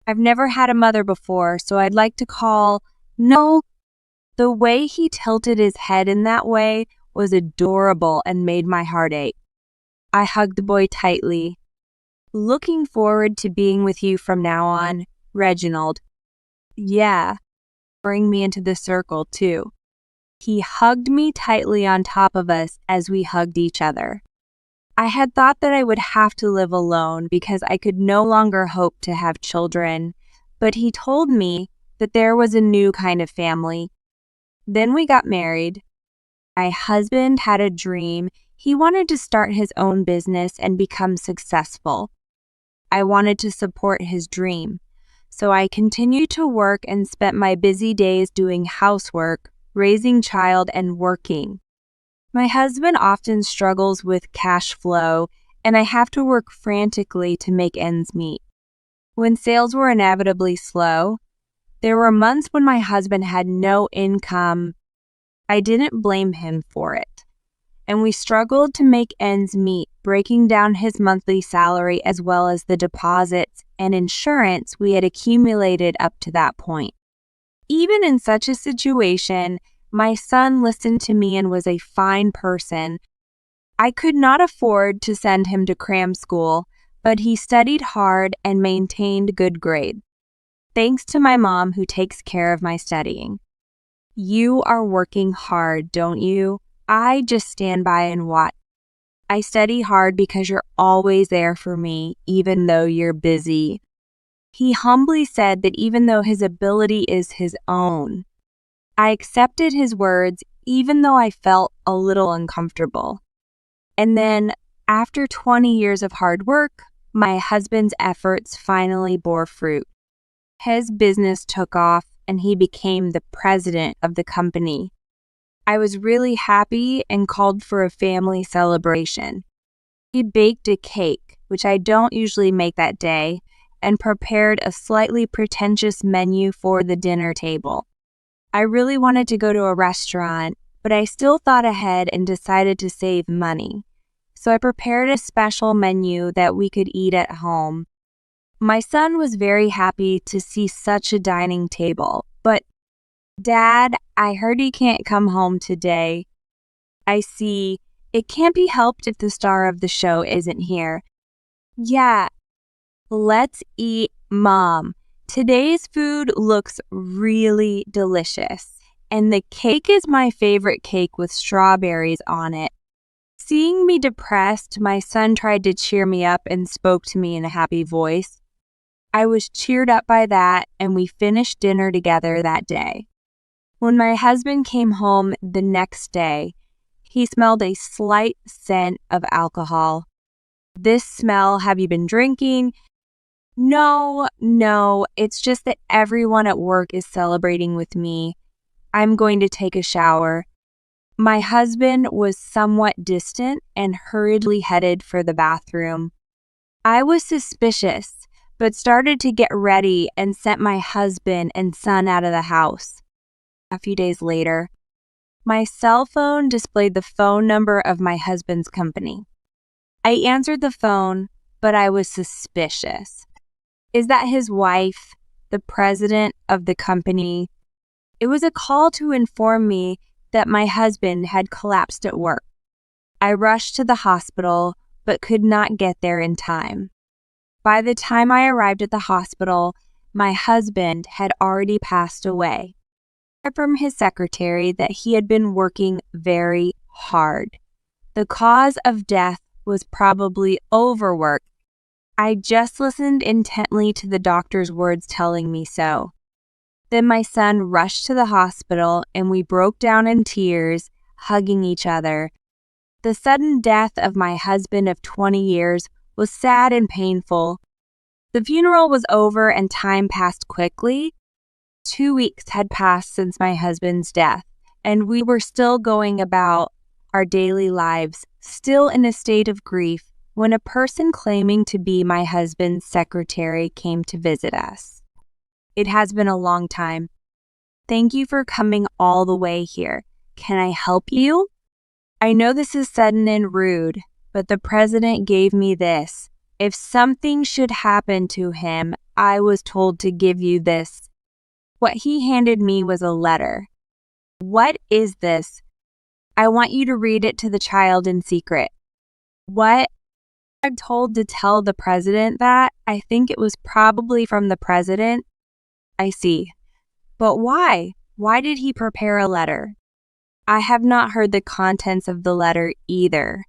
I've never had a mother before, so I'd like to call... No. The way he tilted his head in that way was adorable and made my heart ache. I hugged the boy tightly. Looking forward to being with you from now on, Reginald. Yeah, bring me into the circle too. He hugged me tightly on top of us as we hugged each other. I had thought that I would have to live alone because I could no longer hope to have children, but he told me that there was a new kind of family. Then we got married. My husband had a dream. He wanted to start his own business and become successful. I wanted to support his dream, so I continued to work and spent my busy days doing housework, raising child, and working. My husband often struggles with cash flow, and I have to work frantically to make ends meet. When sales were inevitably slow, there were months when my husband had no income. I didn't blame him for it, and we struggled to make ends meet, breaking down his monthly salary as well as the deposits and insurance we had accumulated up to that point. Even in such a situation, my son listened to me and was a fine person. I could not afford to send him to cram school, but he studied hard and maintained good grades. Thanks to my mom who takes care of my studying. You are working hard, don't you? I just stand by and watch. I study hard because you're always there for me, even though you're busy. He humbly said that even though his ability is his own, I accepted his words even though I felt a little uncomfortable. And then, after 20 years of hard work, my husband's efforts finally bore fruit. His business took off and he became the president of the company. I was really happy and called for a family celebration. He baked a cake, which I don't usually make that day, and prepared a slightly pretentious menu for the dinner table. I really wanted to go to a restaurant, but I still thought ahead and decided to save money. So I prepared a special menu that we could eat at home. My son was very happy to see such a dining table, but, "Dad, I heard he can't come home today." "I see. It can't be helped if the star of the show isn't here." "Yeah, let's eat, Mom. Today's food looks really delicious, and the cake is my favorite cake with strawberries on it." Seeing me depressed, my son tried to cheer me up and spoke to me in a happy voice. I was cheered up by that, and we finished dinner together that day. When my husband came home the next day, he smelled a slight scent of alcohol. "This smell, have you been drinking?" No, it's just that everyone at work is celebrating with me. I'm going to take a shower." My husband was somewhat distant and hurriedly headed for the bathroom. I was suspicious, but started to get ready and sent my husband and son out of the house. A few days later, my cell phone displayed the phone number of my husband's company. I answered the phone, but I was suspicious. Is that his wife, the president of the company? It was a call to inform me that my husband had collapsed at work. I rushed to the hospital, but could not get there in time. By the time I arrived at the hospital, my husband had already passed away. I heard from his secretary that he had been working very hard. The cause of death was probably overwork. I just listened intently to the doctor's words telling me so. Then my son rushed to the hospital and we broke down in tears, hugging each other. The sudden death of my husband of 20 years was sad and painful. The funeral was over and time passed quickly. 2 weeks had passed since my husband's death, and we were still going about our daily lives, still in a state of grief, when a person claiming to be my husband's secretary came to visit us. "It has been a long time. Thank you for coming all the way here. Can I help you? I know this is sudden and rude, but the president gave me this. If something should happen to him, I was told to give you this." What he handed me was a letter. "What is this?" "I want you to read it to the child in secret." "What?" I'm told to tell the president that. I think it was probably from the president. "I see. But why? Why did he prepare a letter?" "I have not heard the contents of the letter either.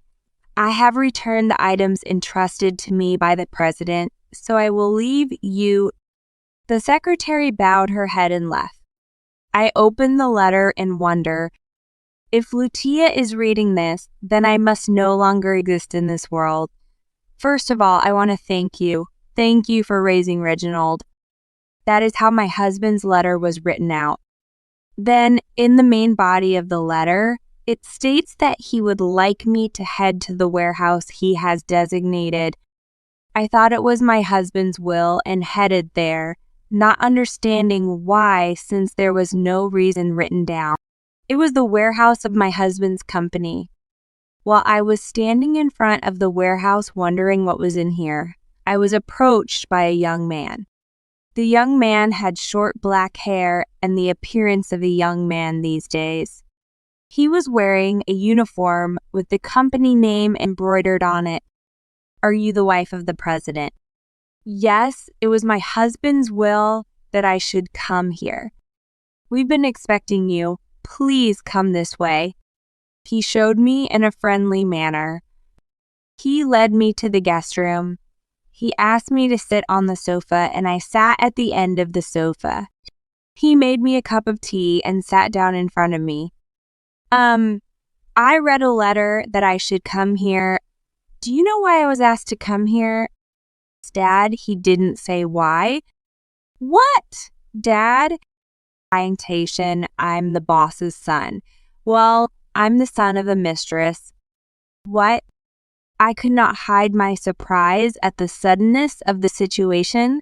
I have returned the items entrusted to me by the president, so I will leave you." The secretary bowed her head and left. I opened the letter in wonder. If Lucia is reading this, then I must no longer exist in this world. First of all, I want to thank you. Thank you for raising Reginald. That is how my husband's letter was written out. Then, in the main body of the letter, it states that he would like me to head to the warehouse he has designated. I thought it was my husband's will and headed there, not understanding why since there was no reason written down. It was the warehouse of my husband's company. While I was standing in front of the warehouse wondering what was in here, I was approached by a young man. The young man had short black hair and the appearance of a young man these days. He was wearing a uniform with the company name embroidered on it. "Are you the wife of the president?" "Yes, it was my husband's will that I should come here." "We've been expecting you. Please come this way." He showed me in a friendly manner. He led me to the guest room. He asked me to sit on the sofa, and I sat at the end of the sofa. He made me a cup of tea and sat down in front of me. I read a letter that I should come here. Do you know why I was asked to come here? Dad, he didn't say why. What? Dad? Orientation, I'm the boss's son. Well, I'm the son of the mistress. What? I could not hide my surprise at the suddenness of the situation.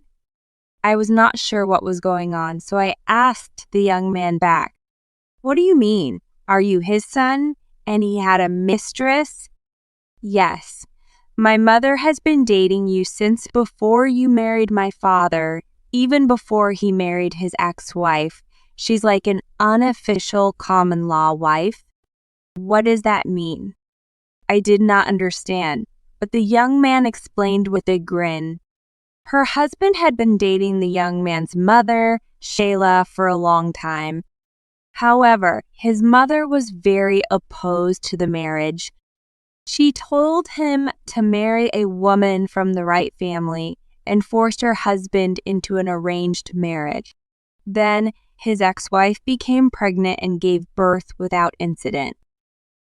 I was not sure what was going on, so I asked the young man back, "What do you mean? Are you his son? And he had a mistress?" "Yes. My mother has been dating you since before you married my father, even before he married his ex-wife. She's like an unofficial common law wife." "What does that mean?" I did not understand, but the young man explained with a grin. Her husband had been dating the young man's mother, Shayla, for a long time. However, his mother was very opposed to the marriage. She told him to marry a woman from the right family and forced her husband into an arranged marriage. Then his ex-wife became pregnant and gave birth without incident.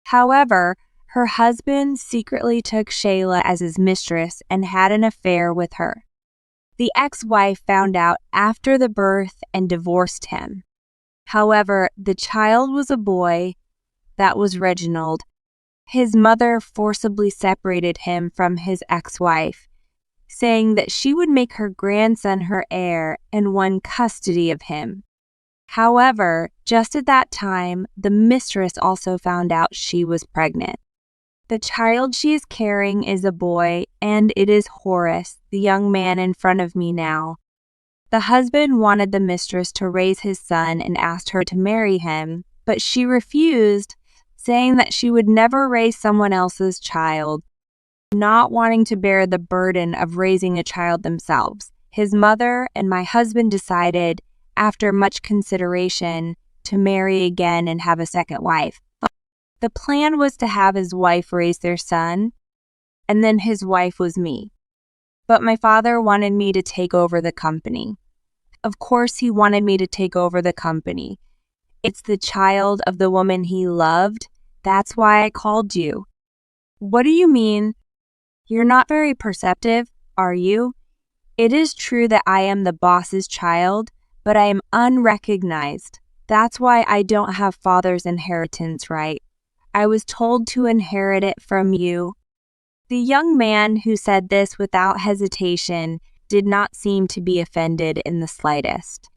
However, her husband secretly took Shayla as his mistress and had an affair with her. The ex-wife found out after the birth and divorced him. However, the child was a boy. That was Reginald. His mother forcibly separated him from his ex-wife, saying that she would make her grandson her heir and won custody of him. However, just at that time, the mistress also found out she was pregnant. The child she is carrying is a boy, and it is Horace, the young man in front of me now. The husband wanted the mistress to raise his son and asked her to marry him, but she refused, saying that she would never raise someone else's child. Not wanting to bear the burden of raising a child themselves, his mother and my husband decided, after much consideration, to marry again and have a second wife. The plan was to have his wife raise their son, and then his wife was me. But my father wanted me to take over the company. Of course, he wanted me to take over the company. It's the child of the woman he loved. That's why I called you. What do you mean? You're not very perceptive, are you? It is true that I am the boss's child, but I am unrecognized. That's why I don't have father's inheritance right. I was told to inherit it from you. The young man who said this without hesitation did not seem to be offended in the slightest.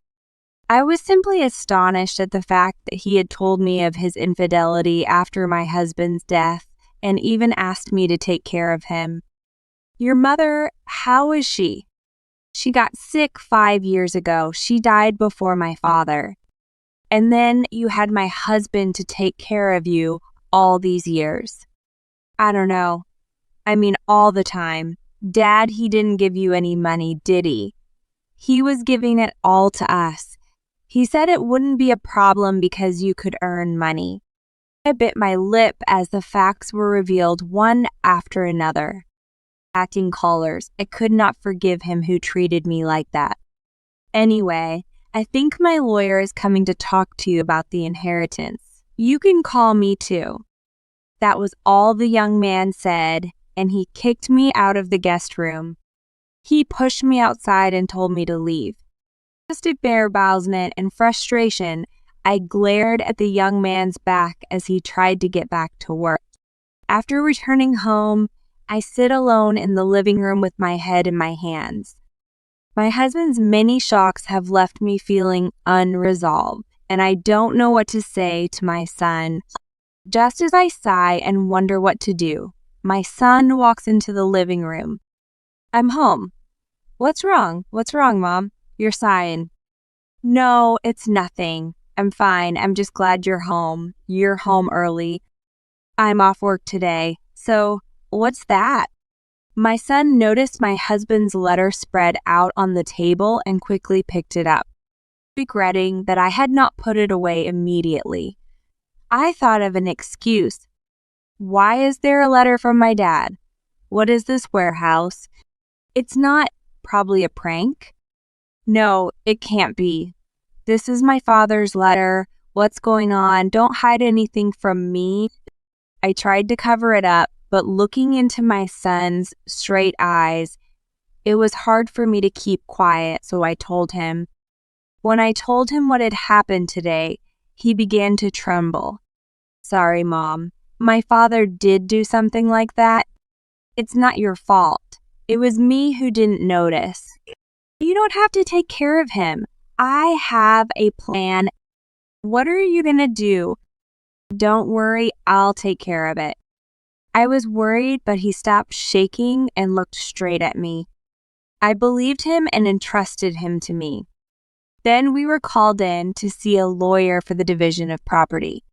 I was simply astonished at the fact that he had told me of his infidelity after my husband's death and even asked me to take care of him. Your mother, how is she? She got sick 5 years ago. She died before my father. And then you had my husband to take care of you all these years. I don't know. I mean, all the time. Dad, he didn't give you any money, did he? He was giving it all to us. He said it wouldn't be a problem because you could earn money. I bit my lip as the facts were revealed one after another. Acting callers, I could not forgive him who treated me like that. Anyway, I think my lawyer is coming to talk to you about the inheritance. You can call me too. That was all the young man said, and he kicked me out of the guest room. He pushed me outside and told me to leave. Just embarrassment and frustration, I glared at the young man's back as he tried to get back to work. After returning home, I sit alone in the living room with my head in my hands. My husband's many shocks have left me feeling unresolved, and I don't know what to say to my son. Just as I sigh and wonder what to do, my son walks into the living room. I'm home. What's wrong? What's wrong, Mom? You're sighing. No, it's nothing. I'm fine. I'm just glad you're home. You're home early. I'm off work today. So, what's that? My son noticed my husband's letter spread out on the table and quickly picked it up, regretting that I had not put it away immediately. I thought of an excuse. Why is there a letter from my dad? What is this warehouse? It's not probably a prank. No, it can't be. This is my father's letter. What's going on? Don't hide anything from me. I tried to cover it up, but looking into my son's straight eyes, it was hard for me to keep quiet, so I told him. When I told him what had happened today, he began to tremble. Sorry, Mom. My father did do something like that. It's not your fault. It was me who didn't notice. You don't have to take care of him. I have a plan. What are you going to do? Don't worry, I'll take care of it. I was worried, but he stopped shaking and looked straight at me. I believed him and entrusted him to me. Then we were called in to see a lawyer for the division of property.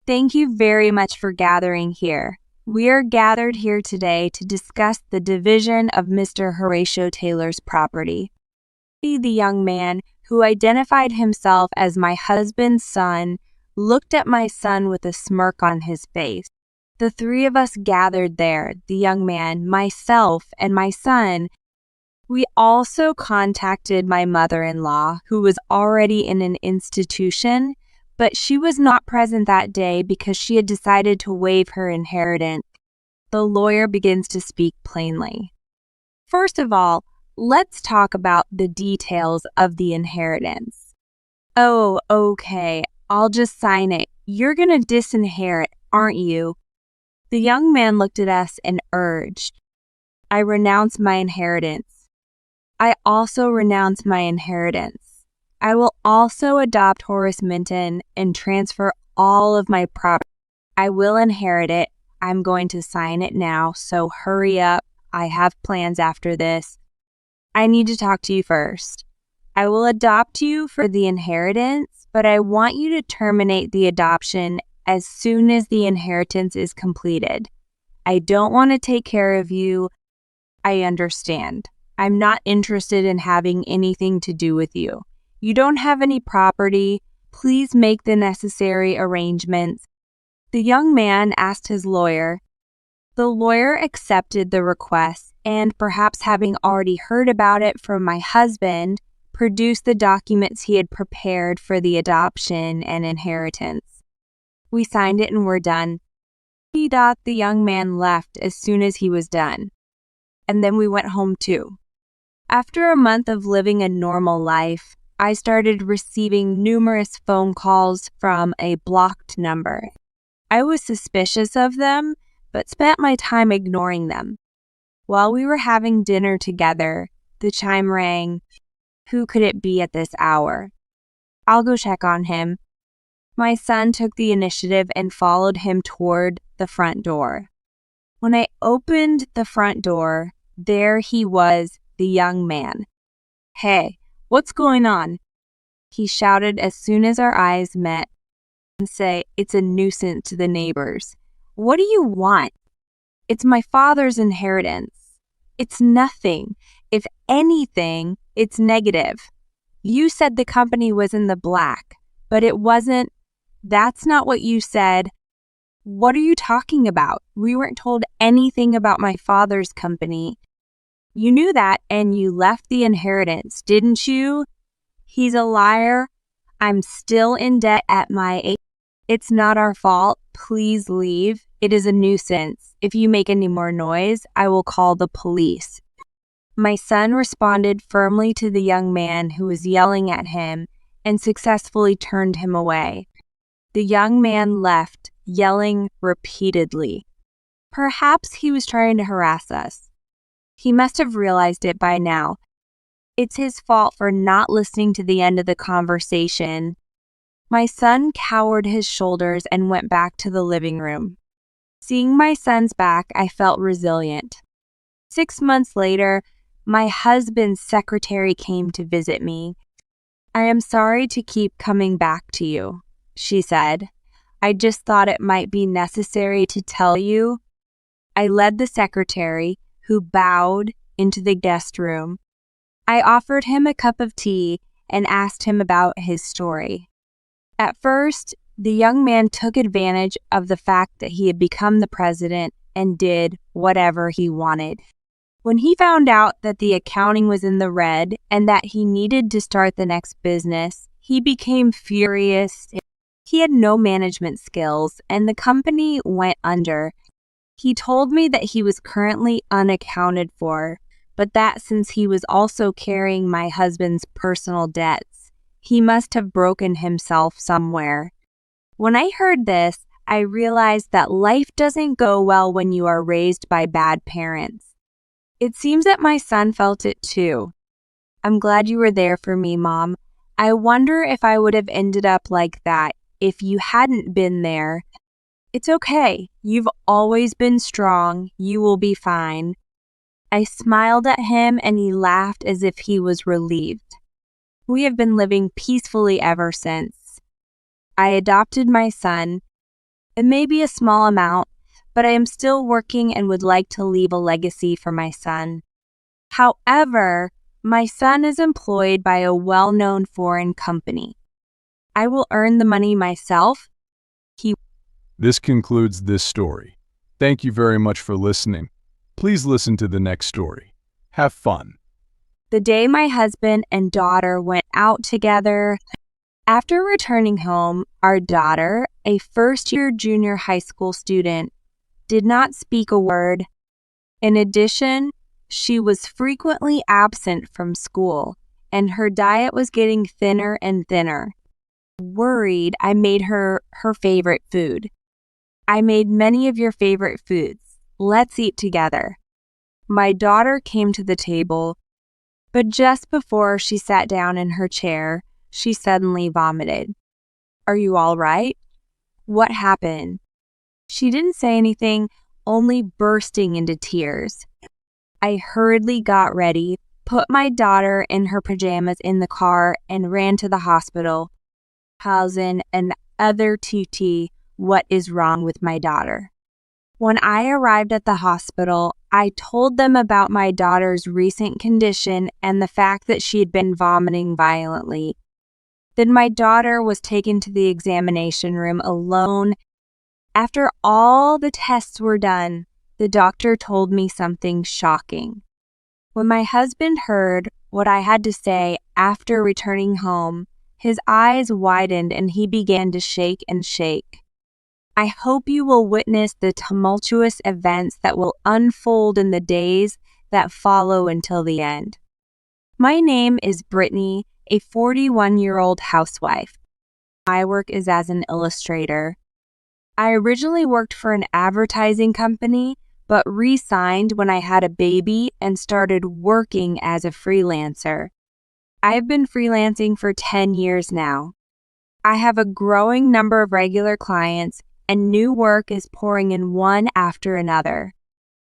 Thank you very much for gathering here. We are gathered here today to discuss the division of Mr. Horatio Taylor's property. The young man, who identified himself as my husband's son, looked at my son with a smirk on his face. The three of us gathered there, the young man, myself, and my son. We also contacted my mother-in-law, who was already in an institution, but she was not present that day because she had decided to waive her inheritance. The lawyer begins to speak plainly. First of all, let's talk about the details of the inheritance. Oh, okay, I'll just sign it. You're going to disinherit, aren't you? The young man looked at us and urged. I renounce my inheritance. I also renounce my inheritance. I will also adopt Horace Minton and transfer all of my property. I will inherit it. I'm going to sign it now, so hurry up. I have plans after this. I need to talk to you first. I will adopt you for the inheritance, but I want you to terminate the adoption as soon as the inheritance is completed. I don't want to take care of you. I understand. I'm not interested in having anything to do with you. You don't have any property. Please make the necessary arrangements. The young man asked his lawyer. The lawyer accepted the request and, perhaps having already heard about it from my husband, produced the documents he had prepared for the adoption and inheritance. We signed it and were done. The young man left as soon as he was done. And then we went home too. After a month of living a normal life, I started receiving numerous phone calls from a blocked number. I was suspicious of them, but spent my time ignoring them. While we were having dinner together, the chime rang. Who could it be at this hour? I'll go check on him. My son took the initiative and followed him toward the front door. When I opened the front door, there he was, the young man. Hey, what's going on? He shouted as soon as our eyes met and say, it's a nuisance to the neighbors. What do you want? It's my father's inheritance. It's nothing. If anything, it's negative. You said the company was in the black, but it wasn't. That's not what you said. What are you talking about? We weren't told anything about my father's company. You knew that and you left the inheritance, didn't you? He's a liar. I'm still in debt at my age. It's not our fault. Please leave. It is a nuisance. If you make any more noise, I will call the police. My son responded firmly to the young man who was yelling at him and successfully turned him away. The young man left, yelling repeatedly. Perhaps he was trying to harass us. He must have realized it by now. It's his fault for not listening to the end of the conversation. My son cowered his shoulders and went back to the living room. Seeing my son's back, I felt resilient. 6 months later, my husband's secretary came to visit me. I am sorry to keep coming back to you, she said. I just thought it might be necessary to tell you. I led the secretary, who bowed, into the guest room. I offered him a cup of tea and asked him about his story. At first, the young man took advantage of the fact that he had become the president and did whatever he wanted. When he found out that the accounting was in the red and that he needed to start the next business, he became furious. He had no management skills, and the company went under. He told me that he was currently unaccounted for, but that since he was also carrying my husband's personal debts, he must have broken himself somewhere. When I heard this, I realized that life doesn't go well when you are raised by bad parents. It seems that my son felt it too. I'm glad you were there for me, Mom. I wonder if I would have ended up like that if you hadn't been there. It's okay. You've always been strong. You will be fine. I smiled at him and he laughed as if he was relieved. We have been living peacefully ever since. I adopted my son. It may be a small amount, but I am still working and would like to leave a legacy for my son. However, my son is employed by a well-known foreign company. I will earn the money myself. This concludes this story. Thank you very much for listening. Please listen to the next story. Have fun. The day my husband and daughter went out together. After returning home, our daughter, a first-year junior high school student, did not speak a word. In addition, she was frequently absent from school, and her diet was getting thinner and thinner. Worried, I made her favorite food. I made many of your favorite foods. Let's eat together. My daughter came to the table, but just before she sat down in her chair, she suddenly vomited. Are you all right? What happened? She didn't say anything, only bursting into tears. I hurriedly got ready, put my daughter in her pajamas in the car, and ran to the hospital. Hausen and other tutti, what is wrong with my daughter? When I arrived at the hospital, I told them about my daughter's recent condition and the fact that she had been vomiting violently. Then my daughter was taken to the examination room alone. After all the tests were done, the doctor told me something shocking. When my husband heard what I had to say after returning home, his eyes widened and he began to shake and shake. I hope you will witness the tumultuous events that will unfold in the days that follow until the end. My name is Brittany, a 41-year-old housewife. My work is as an illustrator. I originally worked for an advertising company, but re-signed when I had a baby and started working as a freelancer. I've been freelancing for 10 years now. I have a growing number of regular clients, and new work is pouring in one after another.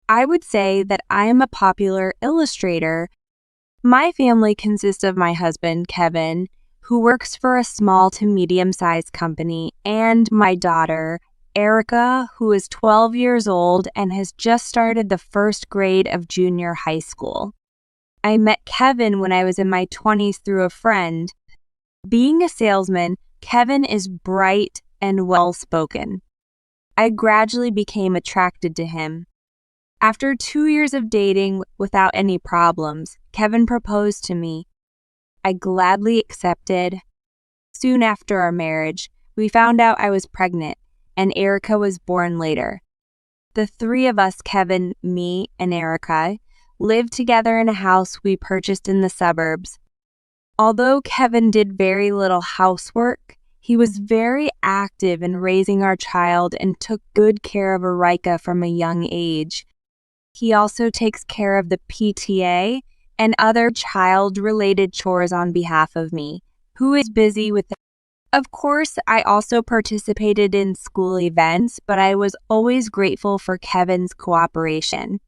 I would say that I am a popular illustrator. My family consists of my husband, Kevin, who works for a small to medium-sized company, and my daughter, Erica, who is 12 years old and has just started the first grade of junior high school. I met Kevin when I was in my 20s through a friend. Being a salesman, Kevin is bright and well-spoken. I gradually became attracted to him. After 2 years of dating without any problems, Kevin proposed to me. I gladly accepted. Soon after our marriage, we found out I was pregnant, and Erica was born later. The three of us, Kevin, me, and Erica, lived together in a house we purchased in the suburbs. Although Kevin did very little housework, he was very active in raising our child and took good care of Erika from a young age. He also takes care of the PTA and other child-related chores on behalf of me, who is busy with them. Of course, I also participated in school events, but I was always grateful for Kevin's cooperation.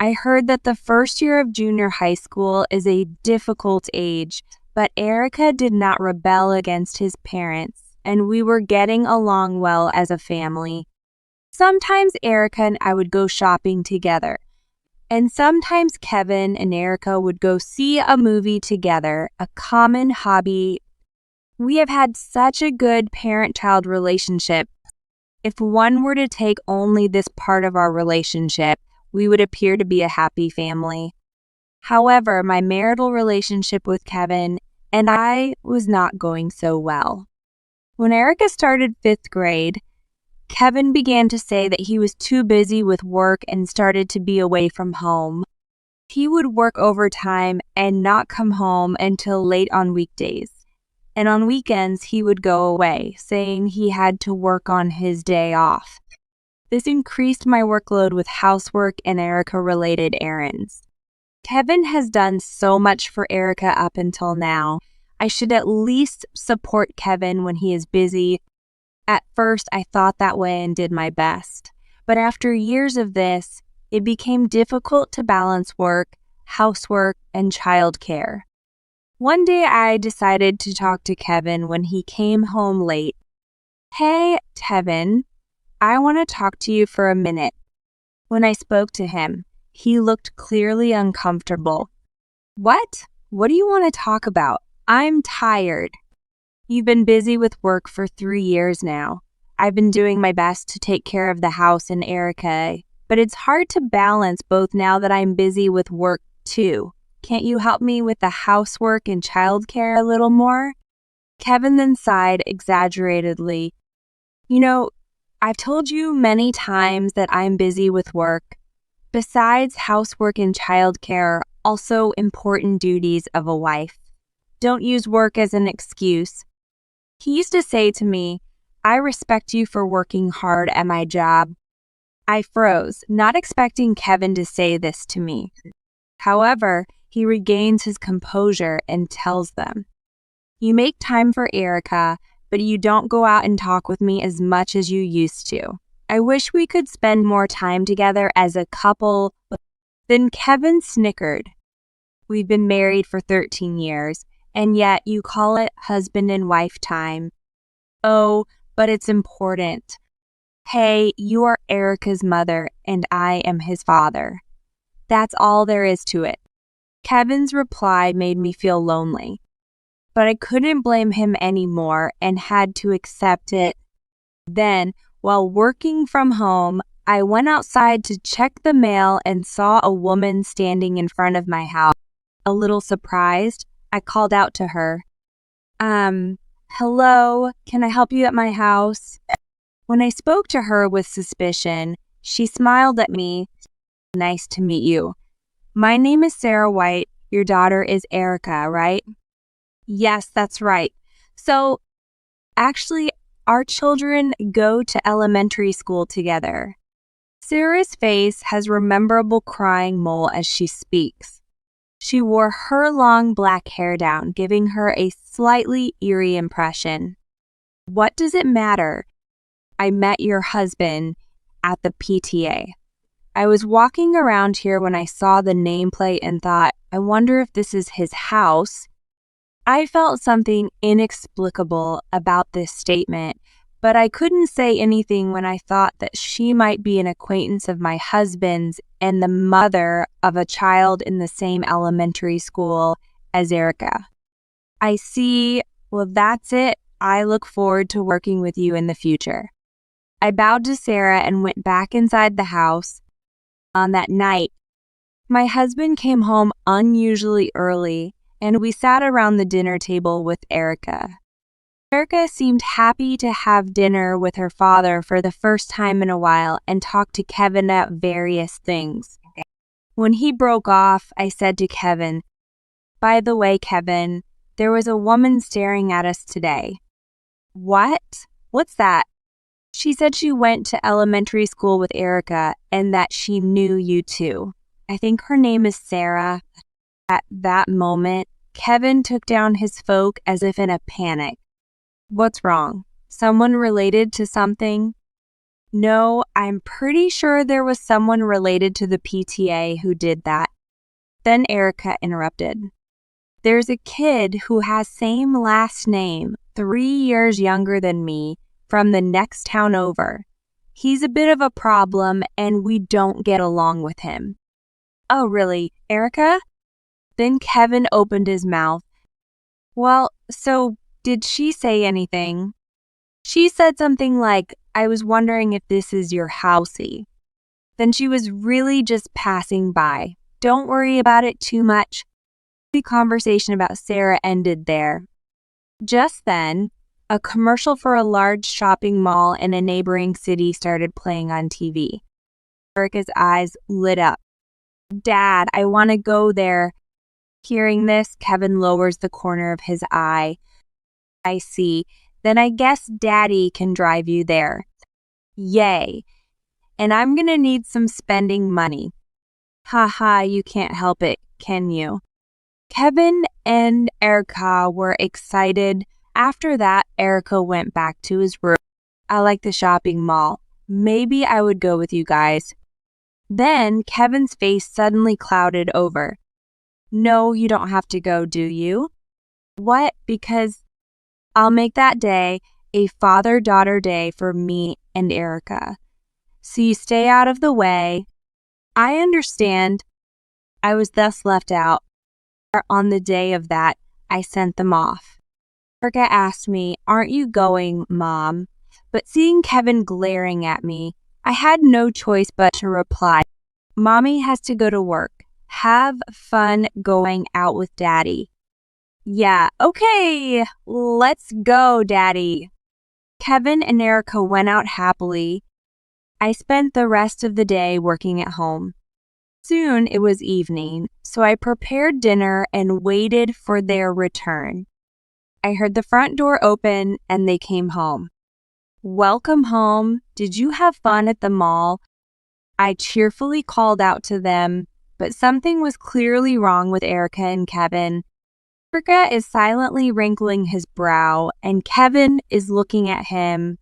I heard that the first year of junior high school is a difficult age, but Erica did not rebel against his parents, and we were getting along well as a family. Sometimes Erica and I would go shopping together, and sometimes Kevin and Erica would go see a movie together, a common hobby. We have had such a good parent-child relationship. If one were to take only this part of our relationship, we would appear to be a happy family. However, my marital relationship with Kevin and I was not going so well. When Erica started 5th grade, Kevin began to say that he was too busy with work and started to be away from home. He would work overtime and not come home until late on weekdays. And on weekends, he would go away, saying he had to work on his day off. This increased my workload with housework and Erica-related errands. Kevin has done so much for Erica up until now. I should at least support Kevin when he is busy. At first, I thought that way and did my best. But after years of this, it became difficult to balance work, housework, and childcare. One day, I decided to talk to Kevin when he came home late. "Hey, Kevin, I want to talk to you for a minute." When I spoke to him, he looked clearly uncomfortable. "What? What do you want to talk about? I'm tired." "You've been busy with work for 3 years now. I've been doing my best to take care of the house and Erica, but it's hard to balance both now that I'm busy with work too. Can't you help me with the housework and childcare a little more?" Kevin then sighed exaggeratedly. I've told you many times that I'm busy with work. Besides, housework and childcare are also important duties of a wife. Don't use work as an excuse." He used to say to me, "I respect you for working hard at my job." I froze, not expecting Kevin to say this to me. However, he regains his composure and tells them, "You make time for Erica, but you don't go out and talk with me as much as you used to. I wish we could spend more time together as a couple." Then Kevin snickered. "We've been married for 13 years, and yet you call it husband and wife time." "Oh, but it's important. Hey, you are Erica's mother, and I am his father. That's all there is to it." Kevin's reply made me feel lonely, but I couldn't blame him anymore and had to accept it. Then, while working from home, I went outside to check the mail and saw a woman standing in front of my house. A little surprised, I called out to her, "Hello, can I help you at my house?" When I spoke to her with suspicion, she smiled at me. "Nice to meet you. My name is Sarah White. Your daughter is Erica, right?" "Yes, that's right. So, actually, our children go to elementary school together." Sarah's face has a memorable crying mole as she speaks. She wore her long black hair down, giving her a slightly eerie impression. "What does it matter? I met your husband at the PTA. I was walking around here when I saw the nameplate and thought, I wonder if this is his house." I felt something inexplicable about this statement, but I couldn't say anything when I thought that she might be an acquaintance of my husband's and the mother of a child in the same elementary school as Erica. "I see. Well, that's it. I look forward to working with you in the future." I bowed to Sarah and went back inside the house. On that night, my husband came home unusually early, and we sat around the dinner table with Erica. Erica seemed happy to have dinner with her father for the first time in a while and talked to Kevin about various things. When he broke off, I said to Kevin, "By the way, Kevin, there was a woman staring at us today." "What? What's that?" "She said she went to elementary school with Erica and that she knew you too. I think her name is Sarah." At that moment, Kevin took down his fork as if in a panic. "What's wrong? Someone related to something?" "No, I'm pretty sure there was someone related to the PTA who did that." Then Erica interrupted. "There's a kid who has same last name, 3 years younger than me, from the next town over. He's a bit of a problem and we don't get along with him." "Oh, really, Erica?" Then Kevin opened his mouth. "Well, so did she say anything?" "She said something like, I was wondering if this is your housey." then she was really just passing by. Don't worry about it too much. The conversation about Sarah ended there. Just then, a commercial for a large shopping mall in a neighboring city started playing on TV. Erica's eyes lit up. Dad, I want to go there. Hearing this, Kevin lowers the corner of his eye. I see. Then I guess Daddy can drive you there. Yay. And I'm gonna need some spending money. Haha, you can't help it, can you? Kevin and Erica were excited. After that, Erica went back to his room. I like the shopping mall. Maybe I would go with you guys. Then Kevin's face suddenly clouded over. No, you don't have to go, do you? What? Because I'll make that day a father-daughter day for me and Erica. So you stay out of the way. I understand. I was thus left out. On the day of that, I sent them off. Erica asked me, "Aren't you going, Mom?" But seeing Kevin glaring at me, I had no choice but to reply, "Mommy has to go to work. Have fun going out with Daddy." Yeah, okay, let's go, Daddy. Kevin and Erica went out happily. I spent the rest of the day working at home. Soon it was evening, so I prepared dinner and waited for their return. I heard the front door open and they came home. Welcome home. Did you have fun at the mall? I cheerfully called out to them, but something was clearly wrong with Erica and Kevin. Erica is silently wrinkling his brow, and Kevin is looking at him.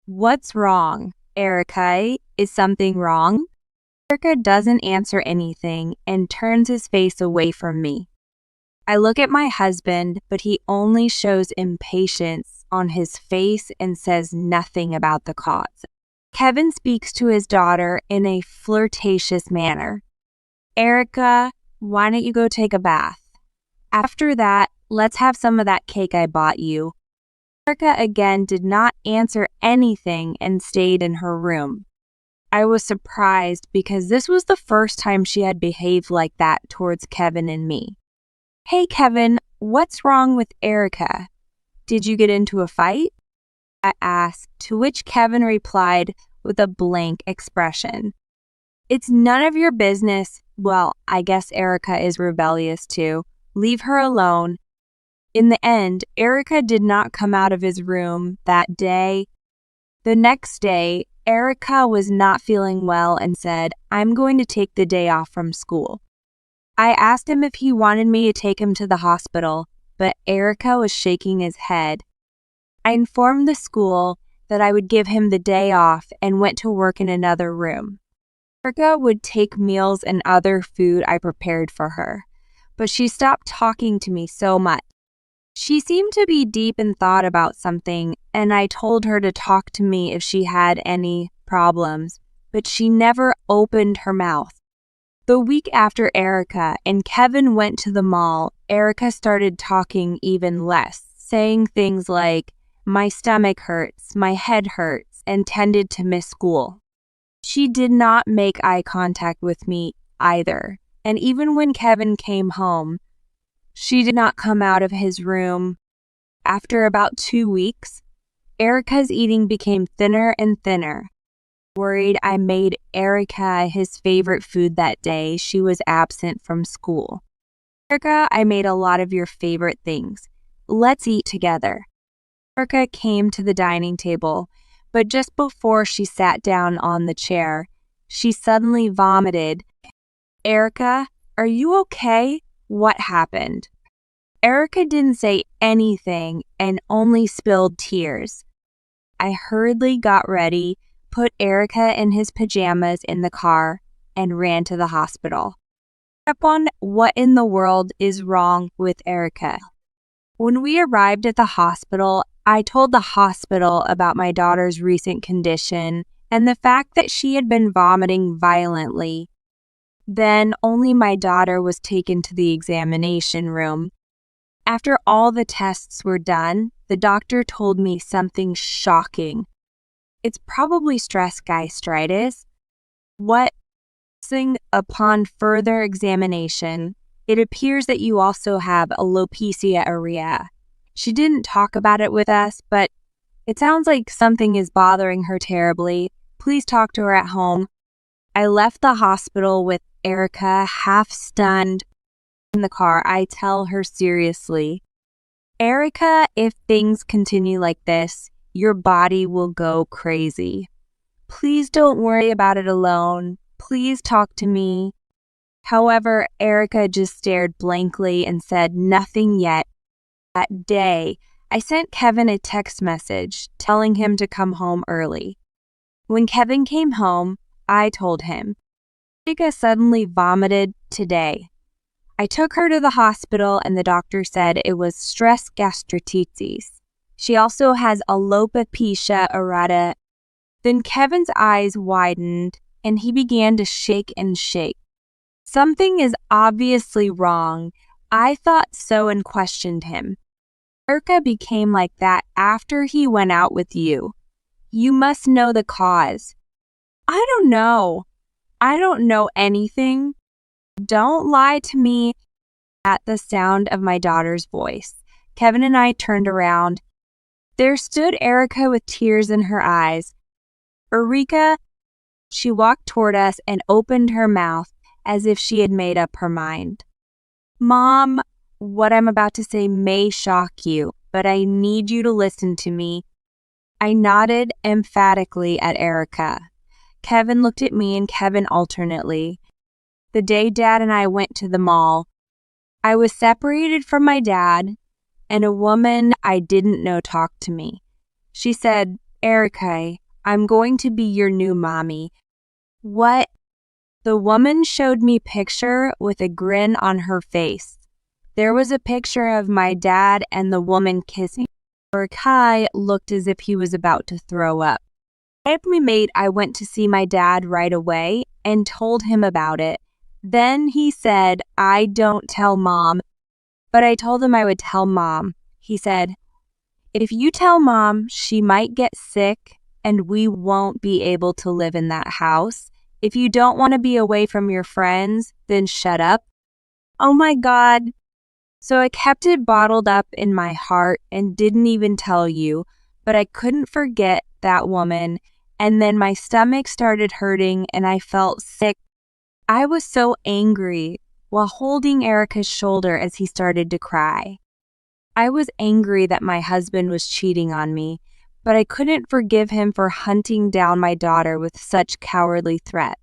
What's wrong, Erica? Is something wrong? Erica doesn't answer anything and turns his face away from me. I look at my husband, but he only shows impatience on his face and says nothing about the cause. Kevin speaks to his daughter in a flirtatious manner. Erica, why don't you go take a bath? After that, let's have some of that cake I bought you. Erica again did not answer anything and stayed in her room. I was surprised because this was the first time she had behaved like that towards Kevin and me. Hey Kevin, what's wrong with Erica? Did you get into a fight? I asked, to which Kevin replied with a blank expression. It's none of your business. Well, I guess Erica is rebellious too. Leave her alone. In the end, Erica did not come out of his room that day. The next day, Erica was not feeling well and said, I'm going to take the day off from school. I asked him if he wanted me to take him to the hospital, but Erica was shaking his head. I informed the school that I would give him the day off and went to work in another room. Erica would take meals and other food I prepared for her, but she stopped talking to me so much. She seemed to be deep in thought about something, and I told her to talk to me if she had any problems, but she never opened her mouth. The week after Erica and Kevin went to the mall, Erica started talking even less, saying things like, my stomach hurts, my head hurts, and tended to miss school. She did not make eye contact with me either, and even when Kevin came home, she did not come out of his room. After about 2 weeks, Erica's eating became thinner and thinner. Worried I made Erica his favorite food that day, she was absent from school. Erica, I made a lot of your favorite things. Let's eat together. Erica came to the dining table, but just before she sat down on the chair, she suddenly vomited. Erica, are you okay? What happened? Erica didn't say anything and only spilled tears. I hurriedly got ready, put Erica in his pajamas in the car, and ran to the hospital. Upon what in the world is wrong with Erica? When we arrived at the hospital, I told the hospital about my daughter's recent condition and the fact that she had been vomiting violently. Then only my daughter was taken to the examination room. After all the tests were done, the doctor told me something shocking. It's probably stress gastritis. What? Upon further examination, it appears that you also have alopecia areata. She didn't talk about it with us, but it sounds like something is bothering her terribly. Please talk to her at home. I left the hospital with Erica half stunned in the car. I tell her seriously, Erica, if things continue like this, your body will go crazy. Please don't worry about it alone. Please talk to me. However, Erica just stared blankly and said nothing yet. That day, I sent Kevin a text message telling him to come home early. When Kevin came home, I told him, Erica suddenly vomited today. I took her to the hospital and the doctor said it was stress gastritis. She also has alopecia areata. Then Kevin's eyes widened and he began to shake and shake. Something is obviously wrong. I thought so and questioned him. Erica became like that after he went out with you. You must know the cause. I don't know. I don't know anything. Don't lie to me. At the sound of my daughter's voice, Kevin and I turned around. There stood Erica with tears in her eyes. Eureka! She walked toward us and opened her mouth as if she had made up her mind. Mom, what I'm about to say may shock you, but I need you to listen to me. I nodded emphatically at Erica. Kevin looked at me and Kevin alternately. The day Dad and I went to the mall, I was separated from my dad, and a woman I didn't know talked to me. She said, Erica, I'm going to be your new mommy. What? The woman showed me a picture with a grin on her face. There was a picture of my dad and the woman kissing. Erica looked as if he was about to throw up. I went to see my dad right away and told him about it. Then he said, I don't tell Mom, but I told him I would tell Mom. He said, if you tell Mom, she might get sick and we won't be able to live in that house. If you don't want to be away from your friends, then shut up. Oh my God. So I kept it bottled up in my heart and didn't even tell you, but I couldn't forget that woman. And then my stomach started hurting and I felt sick. I was so angry while holding Erica's shoulder as he started to cry. I was angry that my husband was cheating on me, but I couldn't forgive him for hunting down my daughter with such cowardly threat.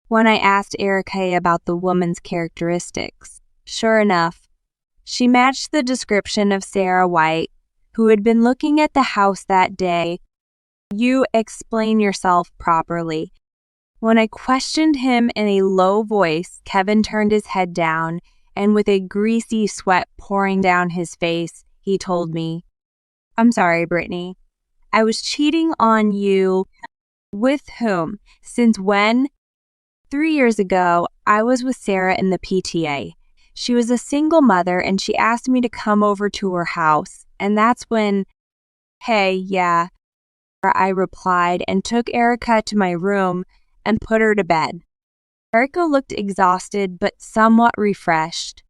When I asked Erica about the woman's characteristics, sure enough, she matched the description of Sarah White, who had been looking at the house that day. You explain yourself properly. When I questioned him in a low voice, Kevin turned his head down, and with a greasy sweat pouring down his face, he told me, I'm sorry, Brittany. I was cheating on you. With whom? Since when? 3 years ago, I was with Sarah in the PTA. She was a single mother, and she asked me to come over to her house, and that's when, hey, yeah, I replied and took Erica to my room and put her to bed. Erica looked exhausted but somewhat refreshed.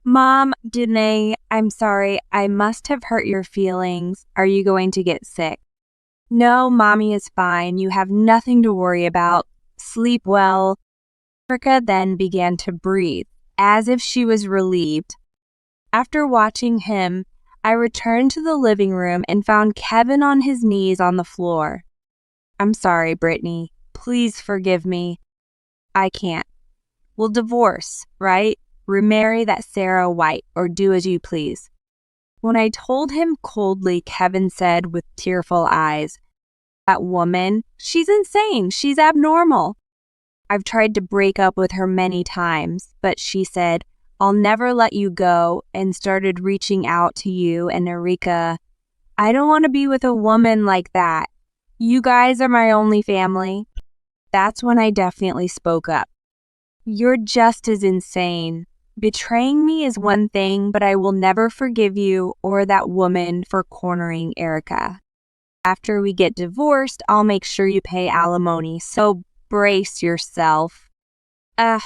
Mom, Danae, I'm sorry, I must have hurt your feelings. Are you going to get sick? No, Mommy is fine. You have nothing to worry about. Sleep well. Erica then began to breathe, as if she was relieved. After watching him, I returned to the living room and found Kevin on his knees on the floor. I'm sorry, Brittany. Please forgive me. I can't. We'll divorce, right? Remarry that Sarah White, or do as you please. When I told him coldly, Kevin said with tearful eyes, that woman, she's insane. She's abnormal. I've tried to break up with her many times, but she said, I'll never let you go, and started reaching out to you and Eureka. I don't want to be with a woman like that. You guys are my only family. That's when I definitely spoke up. You're just as insane. Betraying me is one thing, but I will never forgive you or that woman for cornering Erica. After we get divorced, I'll make sure you pay alimony. So, Brace yourself. Ugh,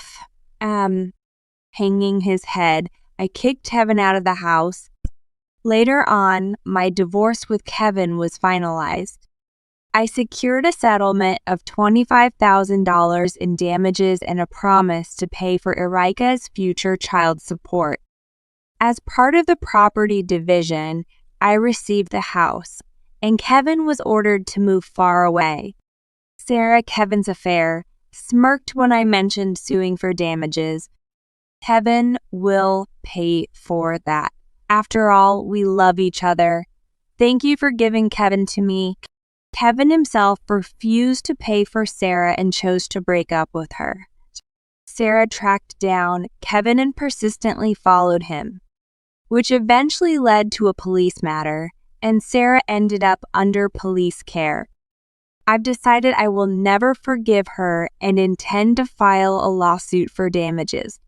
hanging his head, I kicked Kevin out of the house. Later on, my divorce with Kevin was finalized. I secured a settlement of $25,000 in damages and a promise to pay for Erika's future child support. As part of the property division, I received the house, and Kevin was ordered to move far away. Sarah, Kevin's affair, smirked when I mentioned suing for damages. Kevin will pay for that. After all, we love each other. Thank you for giving Kevin to me. Kevin himself refused to pay for Sarah and chose to break up with her. Sarah tracked down Kevin and persistently followed him, which eventually led to a police matter, and Sarah ended up under police care. I've decided I will never forgive her and intend to file a lawsuit for damages.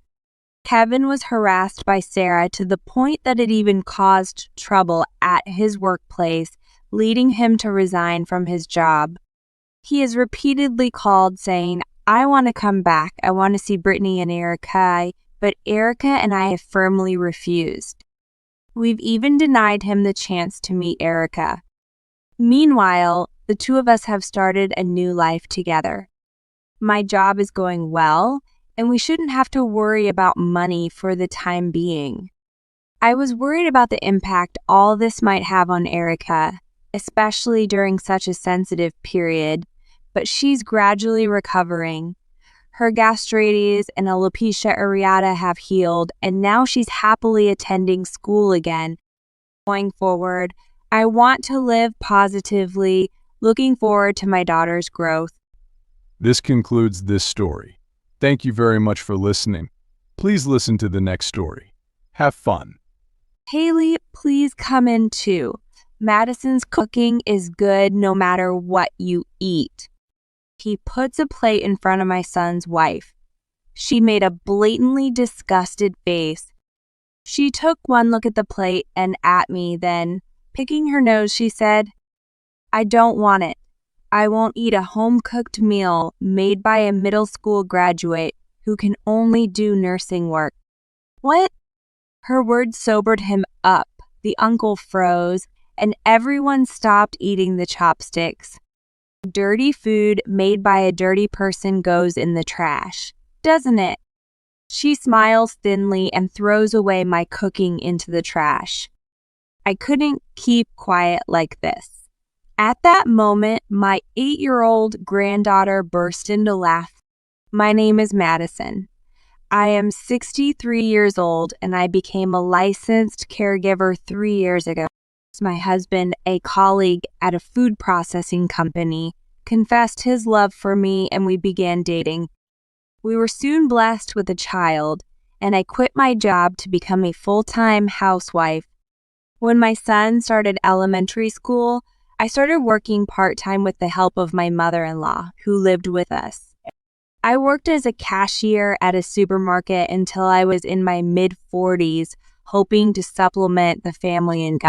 Kevin was harassed by Sarah to the point that it even caused trouble at his workplace, leading him to resign from his job. He has repeatedly called saying, I want to come back. I want to see Brittany and Erika, but Erika and I have firmly refused. We've even denied him the chance to meet Erika. Meanwhile, the two of us have started a new life together. My job is going well, and we shouldn't have to worry about money for the time being. I was worried about the impact all this might have on Erika, especially during such a sensitive period, but she's gradually recovering. Her gastritis and alopecia areata have healed, and now she's happily attending school again. Going forward, I want to live positively, looking forward to my daughter's growth. This concludes this story. Thank you very much for listening. Please listen to the next story. Have fun. Haley, please come in too. Madison's cooking is good no matter what you eat. He puts a plate in front of my son's wife. She made a blatantly disgusted face. She took one look at the plate and at me, then, picking her nose, she said, I don't want it. I won't eat a home-cooked meal made by a middle school graduate who can only do nursing work. What? Her words sobered him up. The uncle froze, and everyone stopped eating the chopsticks. Dirty food made by a dirty person goes in the trash, doesn't it? She smiles thinly and throws away my cooking into the trash. I couldn't keep quiet like this. At that moment, my 8-year-old granddaughter burst into laughter. My name is Madison. I am 63 years old, and I became a licensed caregiver 3 years ago. My husband, a colleague at a food processing company, confessed his love for me, and we began dating. We were soon blessed with a child, and I quit my job to become a full-time housewife. When my son started elementary school, I started working part-time with the help of my mother-in-law, who lived with us. I worked as a cashier at a supermarket until I was in my mid-40s, hoping to supplement the family income.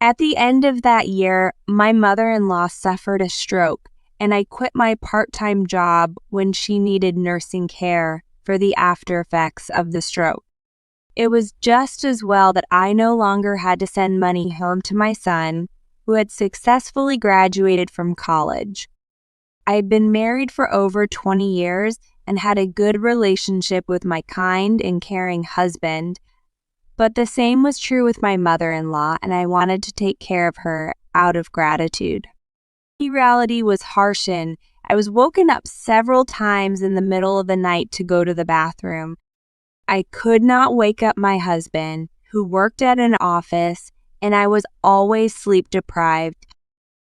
At the end of that year, my mother-in-law suffered a stroke, and I quit my part-time job when she needed nursing care for the after effects of the stroke. It was just as well that I no longer had to send money home to my son, who had successfully graduated from college. I had been married for over 20 years and had a good relationship with my kind and caring husband, but the same was true with my mother-in-law, and I wanted to take care of her out of gratitude. Reality was harsh, and I was woken up several times in the middle of the night to go to the bathroom. I could not wake up my husband, who worked at an office, and I was always sleep deprived.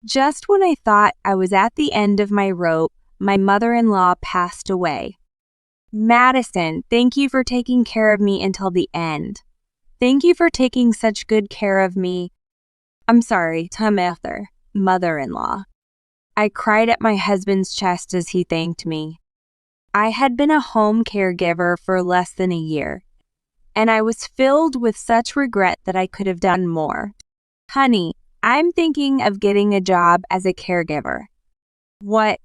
Just when I thought I was at the end of my rope, my mother-in-law passed away. Madison, thank you for taking care of me until the end. Thank you for taking such good care of me. I'm sorry, mother-in-law. I cried at my husband's chest as he thanked me. I had been a home caregiver for less than a year, and I was filled with such regret that I could have done more. Honey, I'm thinking of getting a job as a caregiver. What?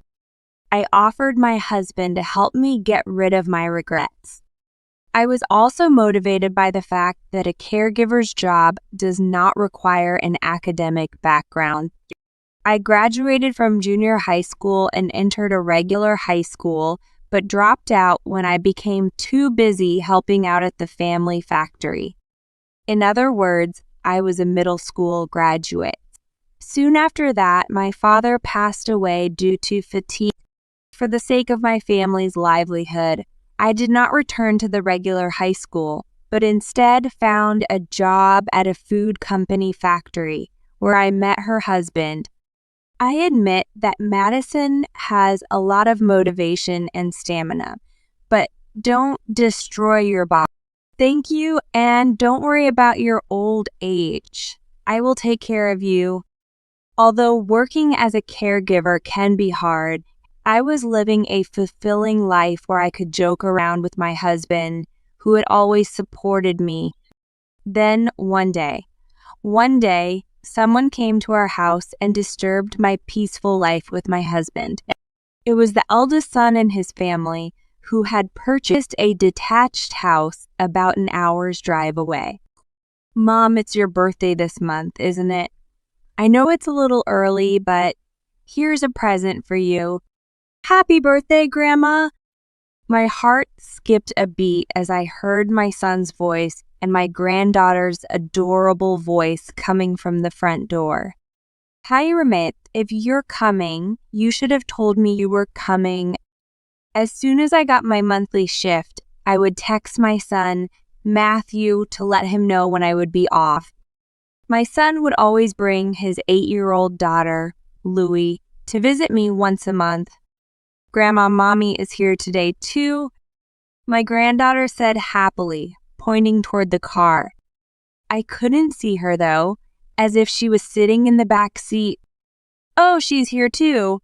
I offered my husband to help me get rid of my regrets. I was also motivated by the fact that a caregiver's job does not require an academic background. I graduated from junior high school and entered a regular high school, but dropped out when I became too busy helping out at the family factory. In other words, I was a middle school graduate. Soon after that, my father passed away due to fatigue. For the sake of my family's livelihood, I did not return to the regular high school, but instead found a job at a food company factory where I met her husband. I admit that Madison has a lot of motivation and stamina, but don't destroy your body. Thank you, and don't worry about your old age. I will take care of you. Although working as a caregiver can be hard, I was living a fulfilling life where I could joke around with my husband, who had always supported me. Then one day, someone came to our house and disturbed my peaceful life with my husband. It was the eldest son in his family who had purchased a detached house about an hour's drive away. Mom, it's your birthday this month, isn't it? I know it's a little early, but here's a present for you. Happy birthday, Grandma! My heart skipped a beat as I heard my son's voice and my granddaughter's adorable voice coming from the front door. Hayramet, if you're coming, you should have told me you were coming. As soon as I got my monthly shift, I would text my son, Matthew, to let him know when I would be off. My son would always bring his 8-year-old daughter, Louie, to visit me once a month. Grandma, Mommy is here today too, my granddaughter said happily, pointing toward the car. I couldn't see her though, as if she was sitting in the back seat. Oh, she's here too.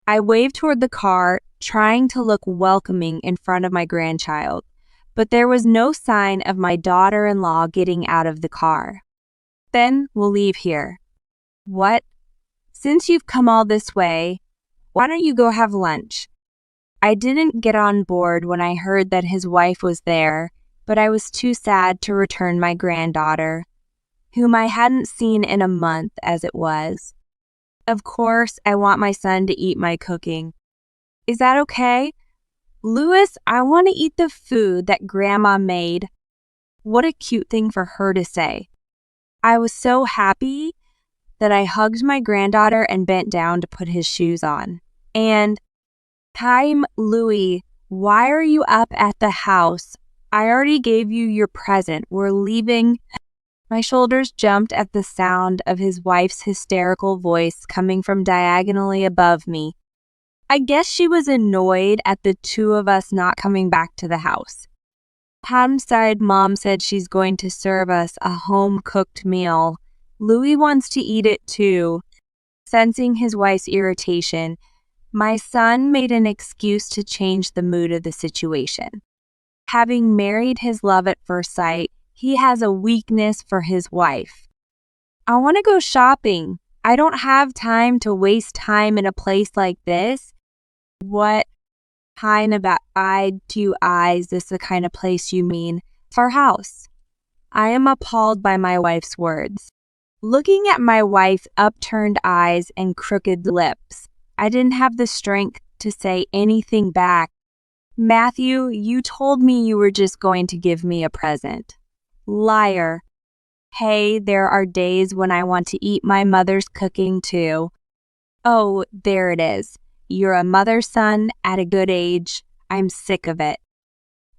I waved toward the car, trying to look welcoming in front of my grandchild, but there was no sign of my daughter-in-law getting out of the car. Then we'll leave here. What? Since you've come all this way, why don't you go have lunch? I didn't get on board when I heard that his wife was there, but I was too sad to return my granddaughter, whom I hadn't seen in a month as it was. Of course, I want my son to eat my cooking. Is that okay? Louis, I want to eat the food that Grandma made. What a cute thing for her to say. I was so happy that I hugged my granddaughter and bent down to put his shoes on. And, Time, Louis, why are you up at the house? I already gave you your present. We're leaving. My shoulders jumped at the sound of his wife's hysterical voice coming from diagonally above me. I guess she was annoyed at the two of us not coming back to the house. Hamside Mom said she's going to serve us a home-cooked meal. Louis wants to eat it too. Sensing his wife's irritation, my son made an excuse to change the mood of the situation. Having married his love at first sight, he has a weakness for his wife. I want to go shopping. I don't have time to waste time in a place like this. What kind about eye to eyes? This the kind of place you mean? Our house. I am appalled by my wife's words. Looking at my wife's upturned eyes and crooked lips, I didn't have the strength to say anything back. Matthew, you told me you were just going to give me a present. Liar. Hey, there are days when I want to eat my mother's cooking too. Oh, there it is. You're a mother's son at a good age. I'm sick of it.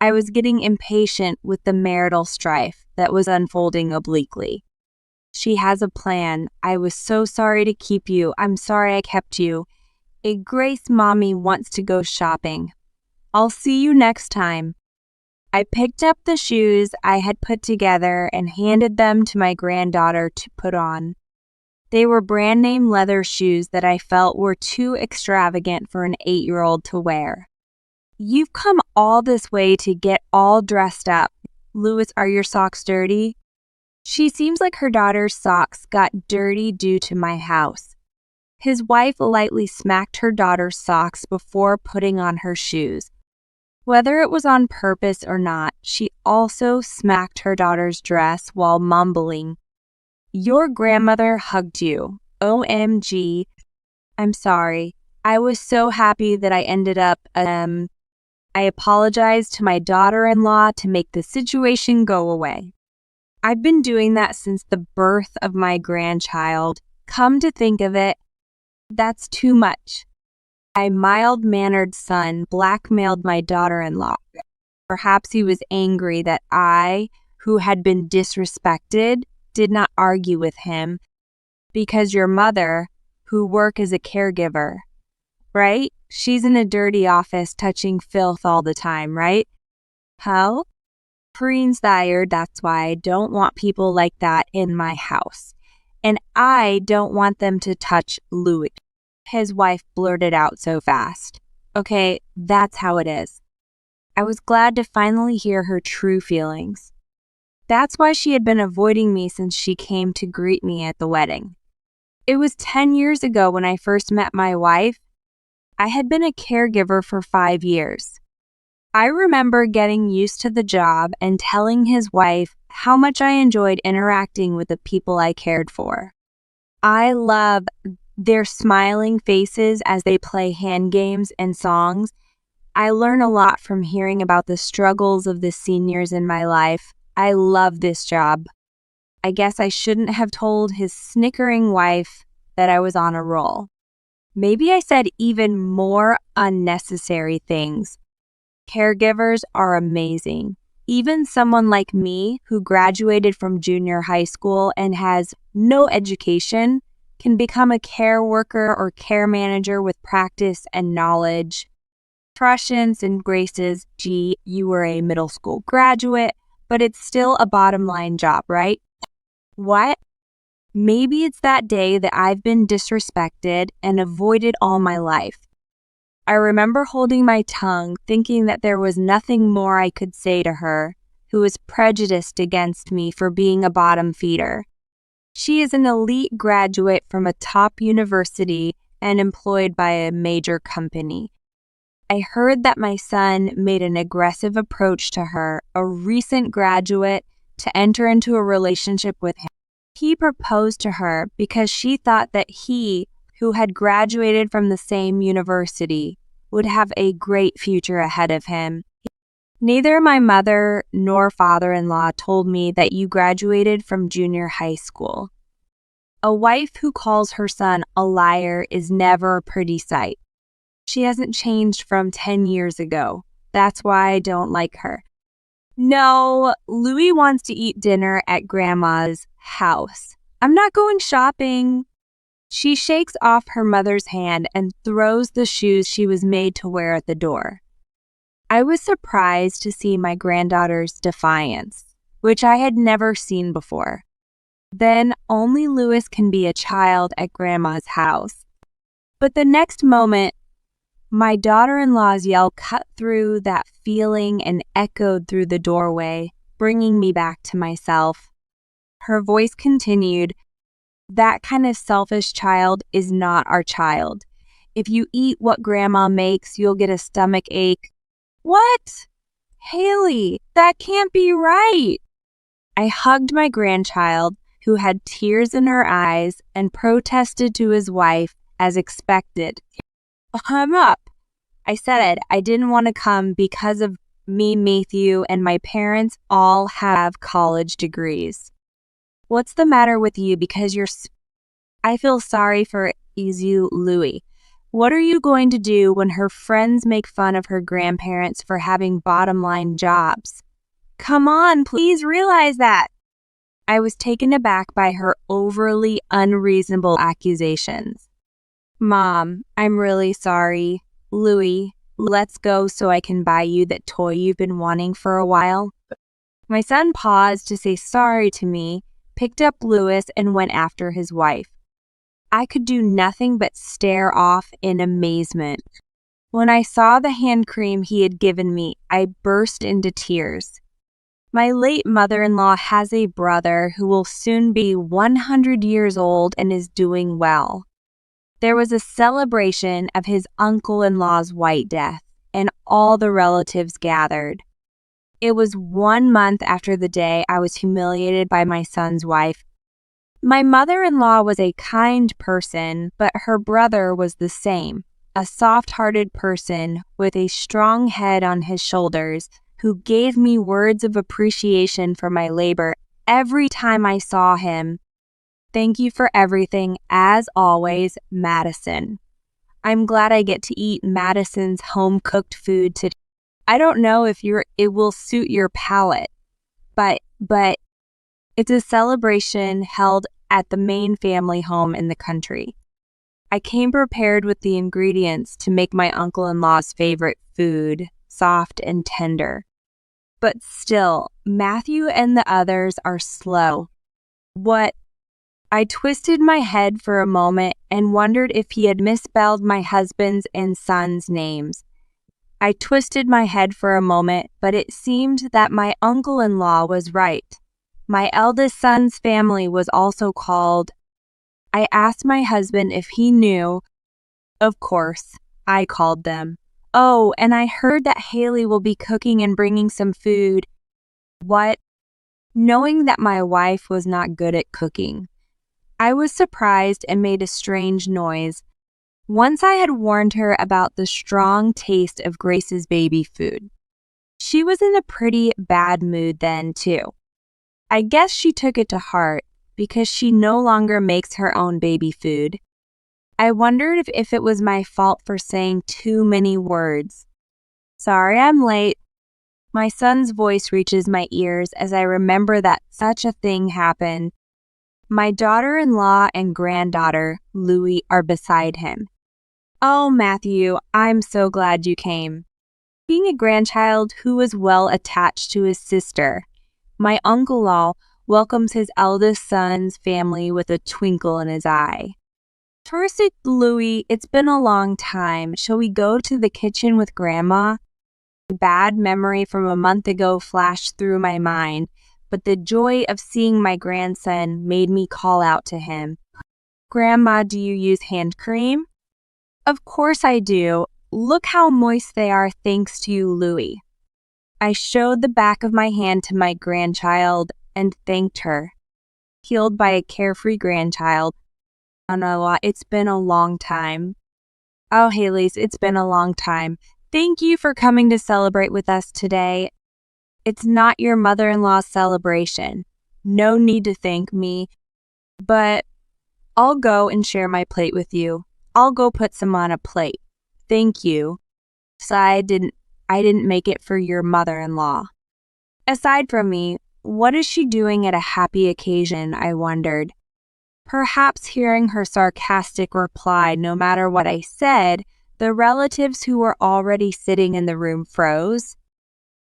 I was getting impatient with the marital strife that was unfolding obliquely. She has a plan. I was so sorry to keep you. I'm sorry I kept you. Grace Mommy wants to go shopping. I'll see you next time. I picked up the shoes I had put together and handed them to my granddaughter to put on. They were brand name leather shoes that I felt were too extravagant for an 8-year-old to wear. You've come all this way to get all dressed up. Louis, are your socks dirty? She seems like her daughter's socks got dirty due to my house. His wife lightly smacked her daughter's socks before putting on her shoes. Whether it was on purpose or not, she also smacked her daughter's dress while mumbling, "Your grandmother hugged you. OMG. I'm sorry. I was so happy that I ended up, I apologized to my daughter-in-law to make the situation go away. I've been doing that since the birth of my grandchild. Come to think of it, that's too much. My mild-mannered son blackmailed my daughter-in-law. Perhaps he was angry that I, who had been disrespected, did not argue with him, because your mother, who works as a caregiver, right? She's in a dirty office touching filth all the time, right? How? Preen's tired, that's why I don't want people like that in my house. And I don't want them to touch Louis. His wife blurted out so fast. Okay, that's how it is. I was glad to finally hear her true feelings. That's why she had been avoiding me since she came to greet me at the wedding. It was 10 years ago when I first met my wife. I had been a caregiver for 5 years. I remember getting used to the job and telling his wife how much I enjoyed interacting with the people I cared for. I love their smiling faces as they play hand games and songs. I learn a lot from hearing about the struggles of the seniors in my life. I love this job. I guess I shouldn't have told his snickering wife that I was on a roll. Maybe I said even more unnecessary things. Caregivers are amazing. Even someone like me, who graduated from junior high school and has no education, can become a care worker or care manager with practice and knowledge. Prussians and graces, gee, you were a middle school graduate, but it's still a bottom line job, right? What? Maybe it's that day that I've been disrespected and avoided all my life. I remember holding my tongue, thinking that there was nothing more I could say to her, who was prejudiced against me for being a bottom feeder. She is an elite graduate from a top university and employed by a major company. I heard that my son made an aggressive approach to her, a recent graduate, to enter into a relationship with him. He proposed to her because she thought that he, who had graduated from the same university, would have a great future ahead of him. Neither my mother nor father-in-law told me that you graduated from junior high school. A wife who calls her son a liar is never a pretty sight. She hasn't changed from 10 years ago. That's why I don't like her. No, Louis wants to eat dinner at Grandma's house. I'm not going shopping. She shakes off her mother's hand and throws the shoes she was made to wear at the door. I was surprised to see my granddaughter's defiance, which I had never seen before. Then only Louis can be a child at Grandma's house. But the next moment, my daughter-in-law's yell cut through that feeling and echoed through the doorway, bringing me back to myself. Her voice continued, "That kind of selfish child is not our child. If you eat what Grandma makes, you'll get a stomach ache." What? Haley, that can't be right. I hugged my grandchild, who had tears in her eyes, and protested to his wife, as expected. "I'm up." I said I didn't want to come because of me, Matthew, and my parents all have college degrees. What's the matter with you because I feel sorry for you, Louis. What are you going to do when her friends make fun of her grandparents for having bottom-line jobs? Come on, please realize that. I was taken aback by her overly unreasonable accusations. Mom, I'm really sorry. Louis, let's go so I can buy you that toy you've been wanting for a while. My son paused to say sorry to me, picked up Louis, and went after his wife. I could do nothing but stare off in amazement. When I saw the hand cream he had given me, I burst into tears. My late mother-in-law has a brother who will soon be 100 years old and is doing well. There was a celebration of his uncle-in-law's white death, and all the relatives gathered. It was 1 month after the day I was humiliated by my son's wife. My mother-in-law was a kind person, but her brother was the same, a soft-hearted person with a strong head on his shoulders who gave me words of appreciation for my labor every time I saw him. Thank you for everything, as always, Madison. I'm glad I get to eat Madison's home-cooked food today. I don't know if it will suit your palate, but it's a celebration held at the main family home in the country. I came prepared with the ingredients to make my uncle-in-law's favorite food, soft and tender. But still, Matthew and the others are slow. What? I twisted my head for a moment and wondered if he had misspelled my husband's and son's names. I twisted my head for a moment, but it seemed that my uncle-in-law was right. My eldest son's family was also called. I asked my husband if he knew. Of course, I called them. Oh, and I heard that Haley will be cooking and bringing some food. What? Knowing that my wife was not good at cooking, I was surprised and made a strange noise. Once I had warned her about the strong taste of Grace's baby food. She was in a pretty bad mood then, too. I guess she took it to heart because she no longer makes her own baby food. I wondered if it was my fault for saying too many words. Sorry I'm late. My son's voice reaches my ears as I remember that such a thing happened. My daughter-in-law and granddaughter, Louie, are beside him. Oh, Matthew, I'm so glad you came. Being a grandchild who was well attached to his sister, my uncle-in-law welcomes his eldest son's family with a twinkle in his eye. First, Louie, it's been a long time. Shall we go to the kitchen with Grandma? A bad memory from a month ago flashed through my mind, but the joy of seeing my grandson made me call out to him. Grandma, do you use hand cream? Of course I do. Look how moist they are thanks to you, Louie. I showed the back of my hand to my grandchild and thanked her. Healed by a carefree grandchild. It's been a long time. Oh, Haley's, it's been a long time. Thank you for coming to celebrate with us today. It's not your mother-in-law's celebration. No need to thank me. But I'll go and share my plate with you. I'll go put some on a plate. Thank you. So I didn't make it for your mother-in-law. Aside from me, what is she doing at a happy occasion, I wondered. Perhaps hearing her sarcastic reply, no matter what I said, the relatives who were already sitting in the room froze.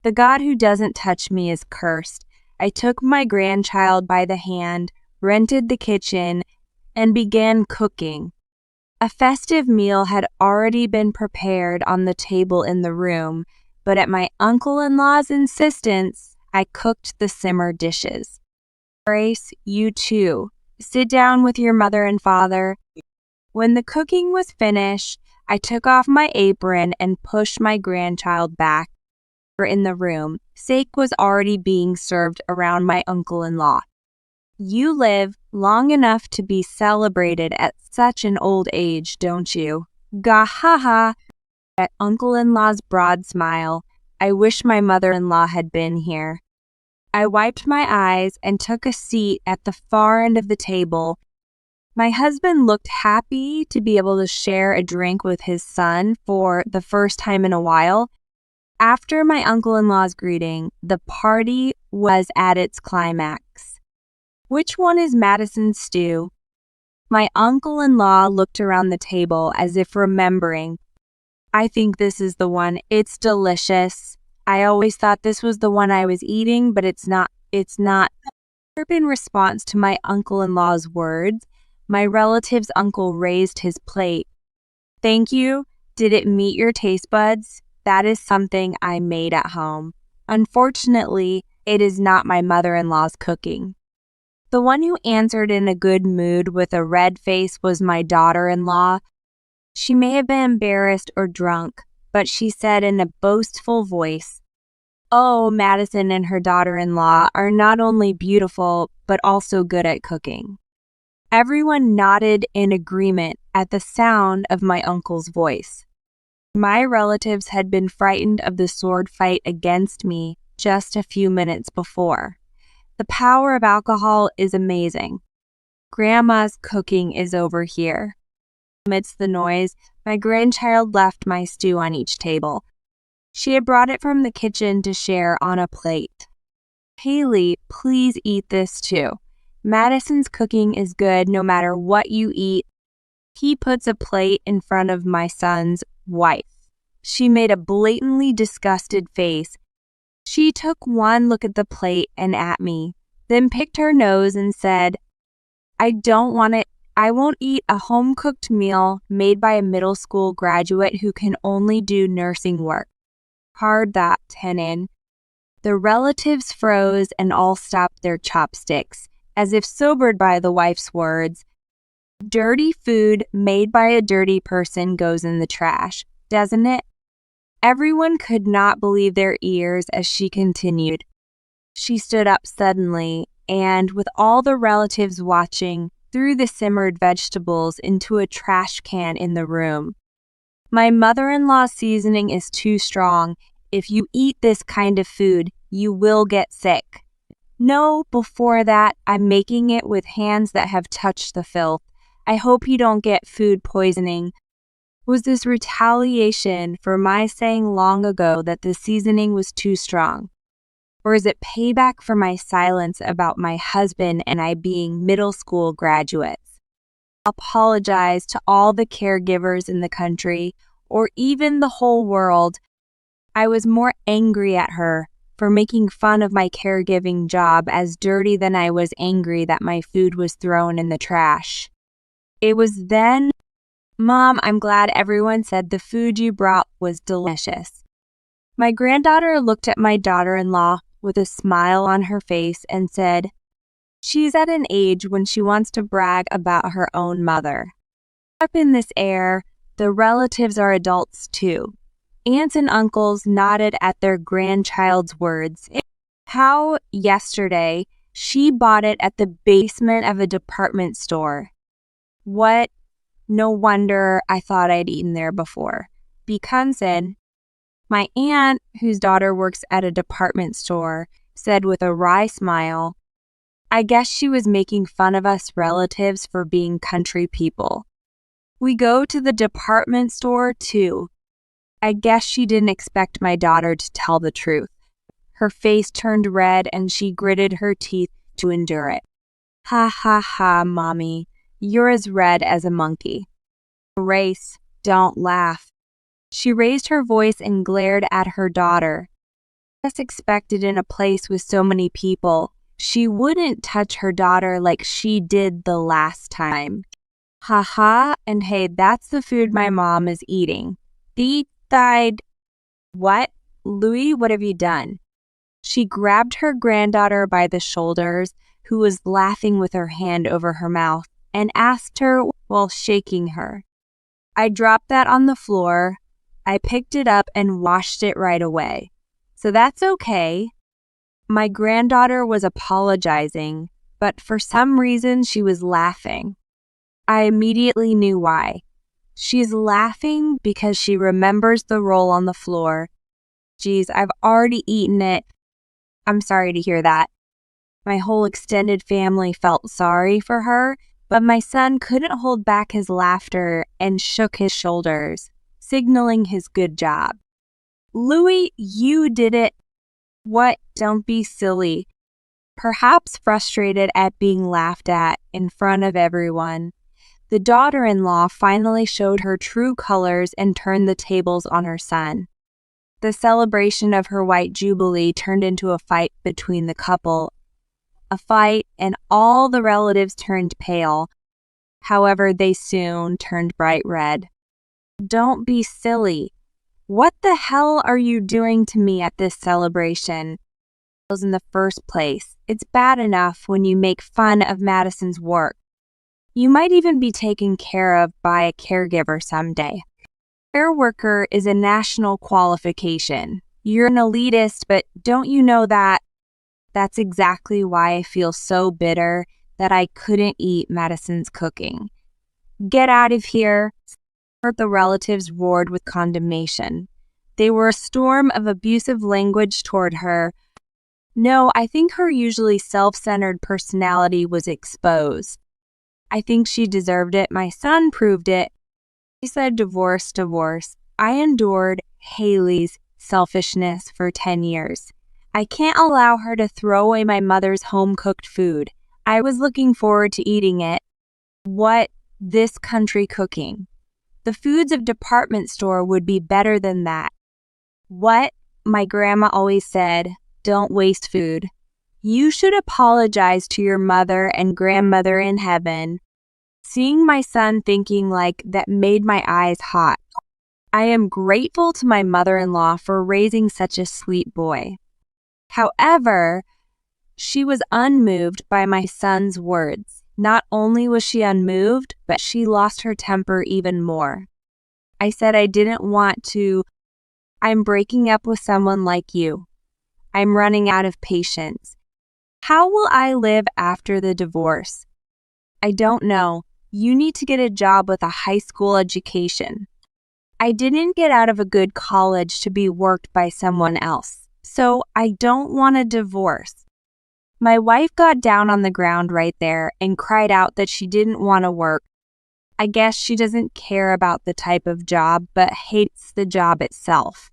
The God who doesn't touch me is cursed. I took my grandchild by the hand, rented the kitchen, and began cooking. A festive meal had already been prepared on the table in the room, but at my uncle-in-law's insistence, I cooked the simmer dishes. Grace, you too. Sit down with your mother and father. When the cooking was finished, I took off my apron and pushed my grandchild back in the room. Steak was already being served around my uncle-in-law. You live long enough to be celebrated at such an old age, don't you? Gah ha ha! At uncle-in-law's broad smile, I wish my mother-in-law had been here. I wiped my eyes and took a seat at the far end of the table. My husband looked happy to be able to share a drink with his son for the first time in a while. After my uncle-in-law's greeting, the party was at its climax. Which one is Madison's stew? My uncle-in-law looked around the table as if remembering. I think this is the one. It's delicious. I always thought this was the one I was eating, but it's not. In response to my uncle-in-law's words, my relative's uncle raised his plate. Thank you. Did it meet your taste buds? That is something I made at home. Unfortunately, it is not my mother-in-law's cooking. The one who answered in a good mood with a red face was my daughter-in-law, She may have been embarrassed or drunk, but she said in a boastful voice, "Oh, Madison and her daughter-in-law are not only beautiful, but also good at cooking." Everyone nodded in agreement at the sound of my uncle's voice. My relatives had been frightened of the sword fight against me just a few minutes before. The power of alcohol is amazing. Grandma's cooking is over here. Amidst the noise, my grandchild left my stew on each table. She had brought it from the kitchen to share on a plate. "Haley, please eat this too. Madison's cooking is good no matter what you eat." He puts a plate in front of my son's wife. She made a blatantly disgusted face. She took one look at the plate and at me, then picked her nose and said, "I don't want it. I won't eat a home-cooked meal made by a middle school graduate who can only do nursing work." Hard that, Tenon. The relatives froze and all stopped their chopsticks, as if sobered by the wife's words. Dirty food made by a dirty person goes in the trash, doesn't it? Everyone could not believe their ears as she continued. She stood up suddenly and, with all the relatives watching, threw the simmered vegetables into a trash can in the room. "My mother-in-law's seasoning is too strong. If you eat this kind of food, you will get sick." "No, before that, I'm making it with hands that have touched the filth. I hope you don't get food poisoning." Was this retaliation for my saying long ago that the seasoning was too strong? Or is it payback for my silence about my husband and I being middle school graduates? Apologize to all the caregivers in the country, or even the whole world. I was more angry at her for making fun of my caregiving job as dirty than I was angry that my food was thrown in the trash. It was then, "Mom, I'm glad everyone said the food you brought was delicious." My granddaughter looked at my daughter-in-law with a smile on her face and said, "She's at an age when she wants to brag about her own mother." Up in this air, the relatives are adults too. Aunts and uncles nodded at their grandchild's words. How yesterday she bought it at the basement of a department store. What? No wonder I thought I'd eaten there before. Bekansen, my aunt, whose daughter works at a department store, said with a wry smile, "I guess she was making fun of us relatives for being country people. We go to the department store too." I guess she didn't expect my daughter to tell the truth. Her face turned red and she gritted her teeth to endure it. "Ha ha ha, Mommy. You're as red as a monkey." "Race, don't laugh." She raised her voice and glared at her daughter. Just expected in a place with so many people, she wouldn't touch her daughter like she did the last time. "Ha ha, and hey, that's the food my mom is eating. The died." "What? Louis, what have you done?" She grabbed her granddaughter by the shoulders, who was laughing with her hand over her mouth, and asked her while shaking her. "I dropped that on the floor. I picked it up and washed it right away. So that's okay." My granddaughter was apologizing, but for some reason she was laughing. I immediately knew why. She's laughing because she remembers the roll on the floor. "Geez, I've already eaten it." "I'm sorry to hear that." My whole extended family felt sorry for her, but my son couldn't hold back his laughter and shook his shoulders, signaling his good job. "Louis, you did it." "What? Don't be silly." Perhaps frustrated at being laughed at in front of everyone, the daughter-in-law finally showed her true colors and turned the tables on her son. The celebration of her white jubilee turned into a fight between the couple. A fight, and all the relatives turned pale. However, they soon turned bright red. "Don't be silly. What the hell are you doing to me at this celebration?" In the first place, it's bad enough when you make fun of Madison's work. You might even be taken care of by a caregiver someday. Care worker is a national qualification. You're an elitist, but don't you know that? That's exactly why I feel so bitter that I couldn't eat Madison's cooking. Get out of here. The relatives roared with condemnation. They were a storm of abusive language toward her. No, I think her usually self-centered personality was exposed. I think she deserved it. My son proved it. He said divorce, divorce. I endured Haley's selfishness for 10 years. I can't allow her to throw away my mother's home-cooked food. I was looking forward to eating it. What? This country cooking. The foods of department store would be better than that. What? My grandma always said, don't waste food. You should apologize to your mother and grandmother in heaven. Seeing my son thinking like that made my eyes hot. I am grateful to my mother-in-law for raising such a sweet boy. However, she was unmoved by my son's words. Not only was she unmoved, but she lost her temper even more. I said I didn't want to. I'm breaking up with someone like you. I'm running out of patience. How will I live after the divorce? I don't know. You need to get a job with a high school education. I didn't get out of a good college to be worked by someone else, so I don't want a divorce. My wife got down on the ground right there and cried out that she didn't want to work. I guess she doesn't care about the type of job, but hates the job itself.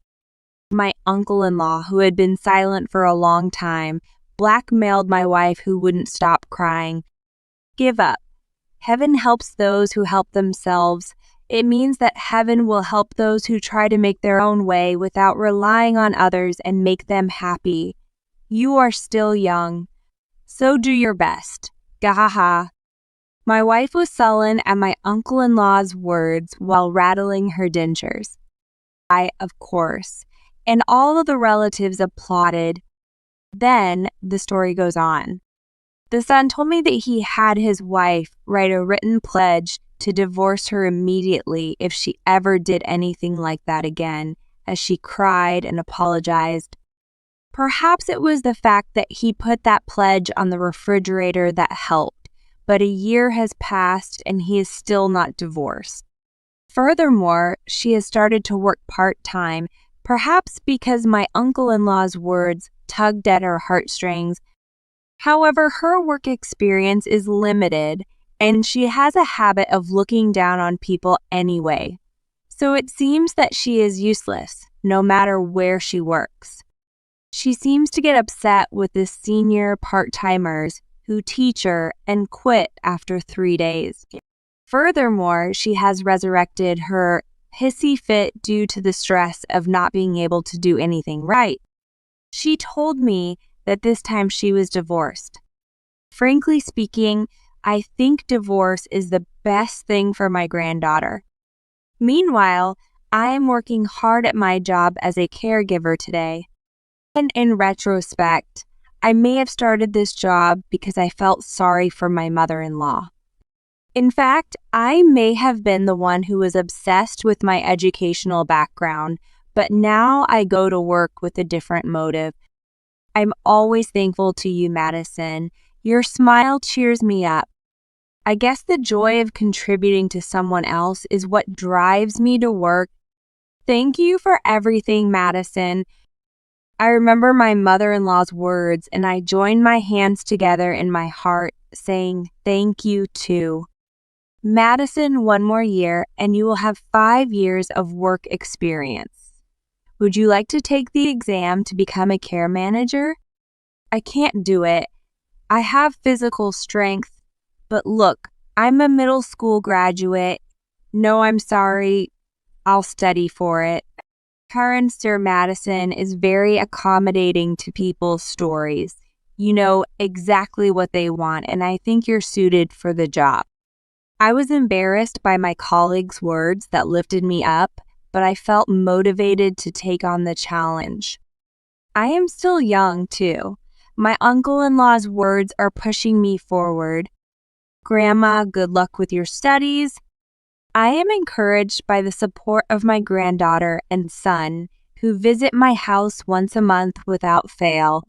My uncle-in-law, who had been silent for a long time, blackmailed my wife who wouldn't stop crying. Give up. Heaven helps those who help themselves. It means that heaven will help those who try to make their own way without relying on others and make them happy. You are still young. So do your best. Gahaha. My wife was sullen at my uncle-in-law's words while rattling her dentures. Of course. And all of the relatives applauded. Then the story goes on. The son told me that he had his wife write a written pledge to divorce her immediately if she ever did anything like that again, as she cried and apologized. Perhaps it was the fact that he put that pledge on the refrigerator that helped, but a year has passed and he is still not divorced. Furthermore, she has started to work part-time, perhaps because my uncle-in-law's words tugged at her heartstrings. However, her work experience is limited, and she has a habit of looking down on people anyway. So it seems that she is useless, no matter where she works. She seems to get upset with the senior part-timers who teach her and quit after 3 days. Furthermore, she has resurrected her hissy fit due to the stress of not being able to do anything right. She told me that this time she was divorced. Frankly speaking, I think divorce is the best thing for my granddaughter. Meanwhile, I am working hard at my job as a caregiver today. And in retrospect, I may have started this job because I felt sorry for my mother-in-law. In fact, I may have been the one who was obsessed with my educational background, but now I go to work with a different motive. I'm always thankful to you, Madison. Your smile cheers me up. I guess the joy of contributing to someone else is what drives me to work. Thank you for everything, Madison. I remember my mother-in-law's words, and I joined my hands together in my heart, saying thank you too. Madison, 1 more year, and you will have 5 years of work experience. Would you like to take the exam to become a care manager? I can't do it. I have physical strength, but look, I'm a middle school graduate. No, I'm sorry. I'll study for it. Current Sir Madison is very accommodating to people's stories. You know exactly what they want, and I think you're suited for the job. I was embarrassed by my colleagues' words that lifted me up, but I felt motivated to take on the challenge. I am still young, too. My uncle-in-law's words are pushing me forward. Grandma, good luck with your studies. I am encouraged by the support of my granddaughter and son, who visit my house once a month without fail.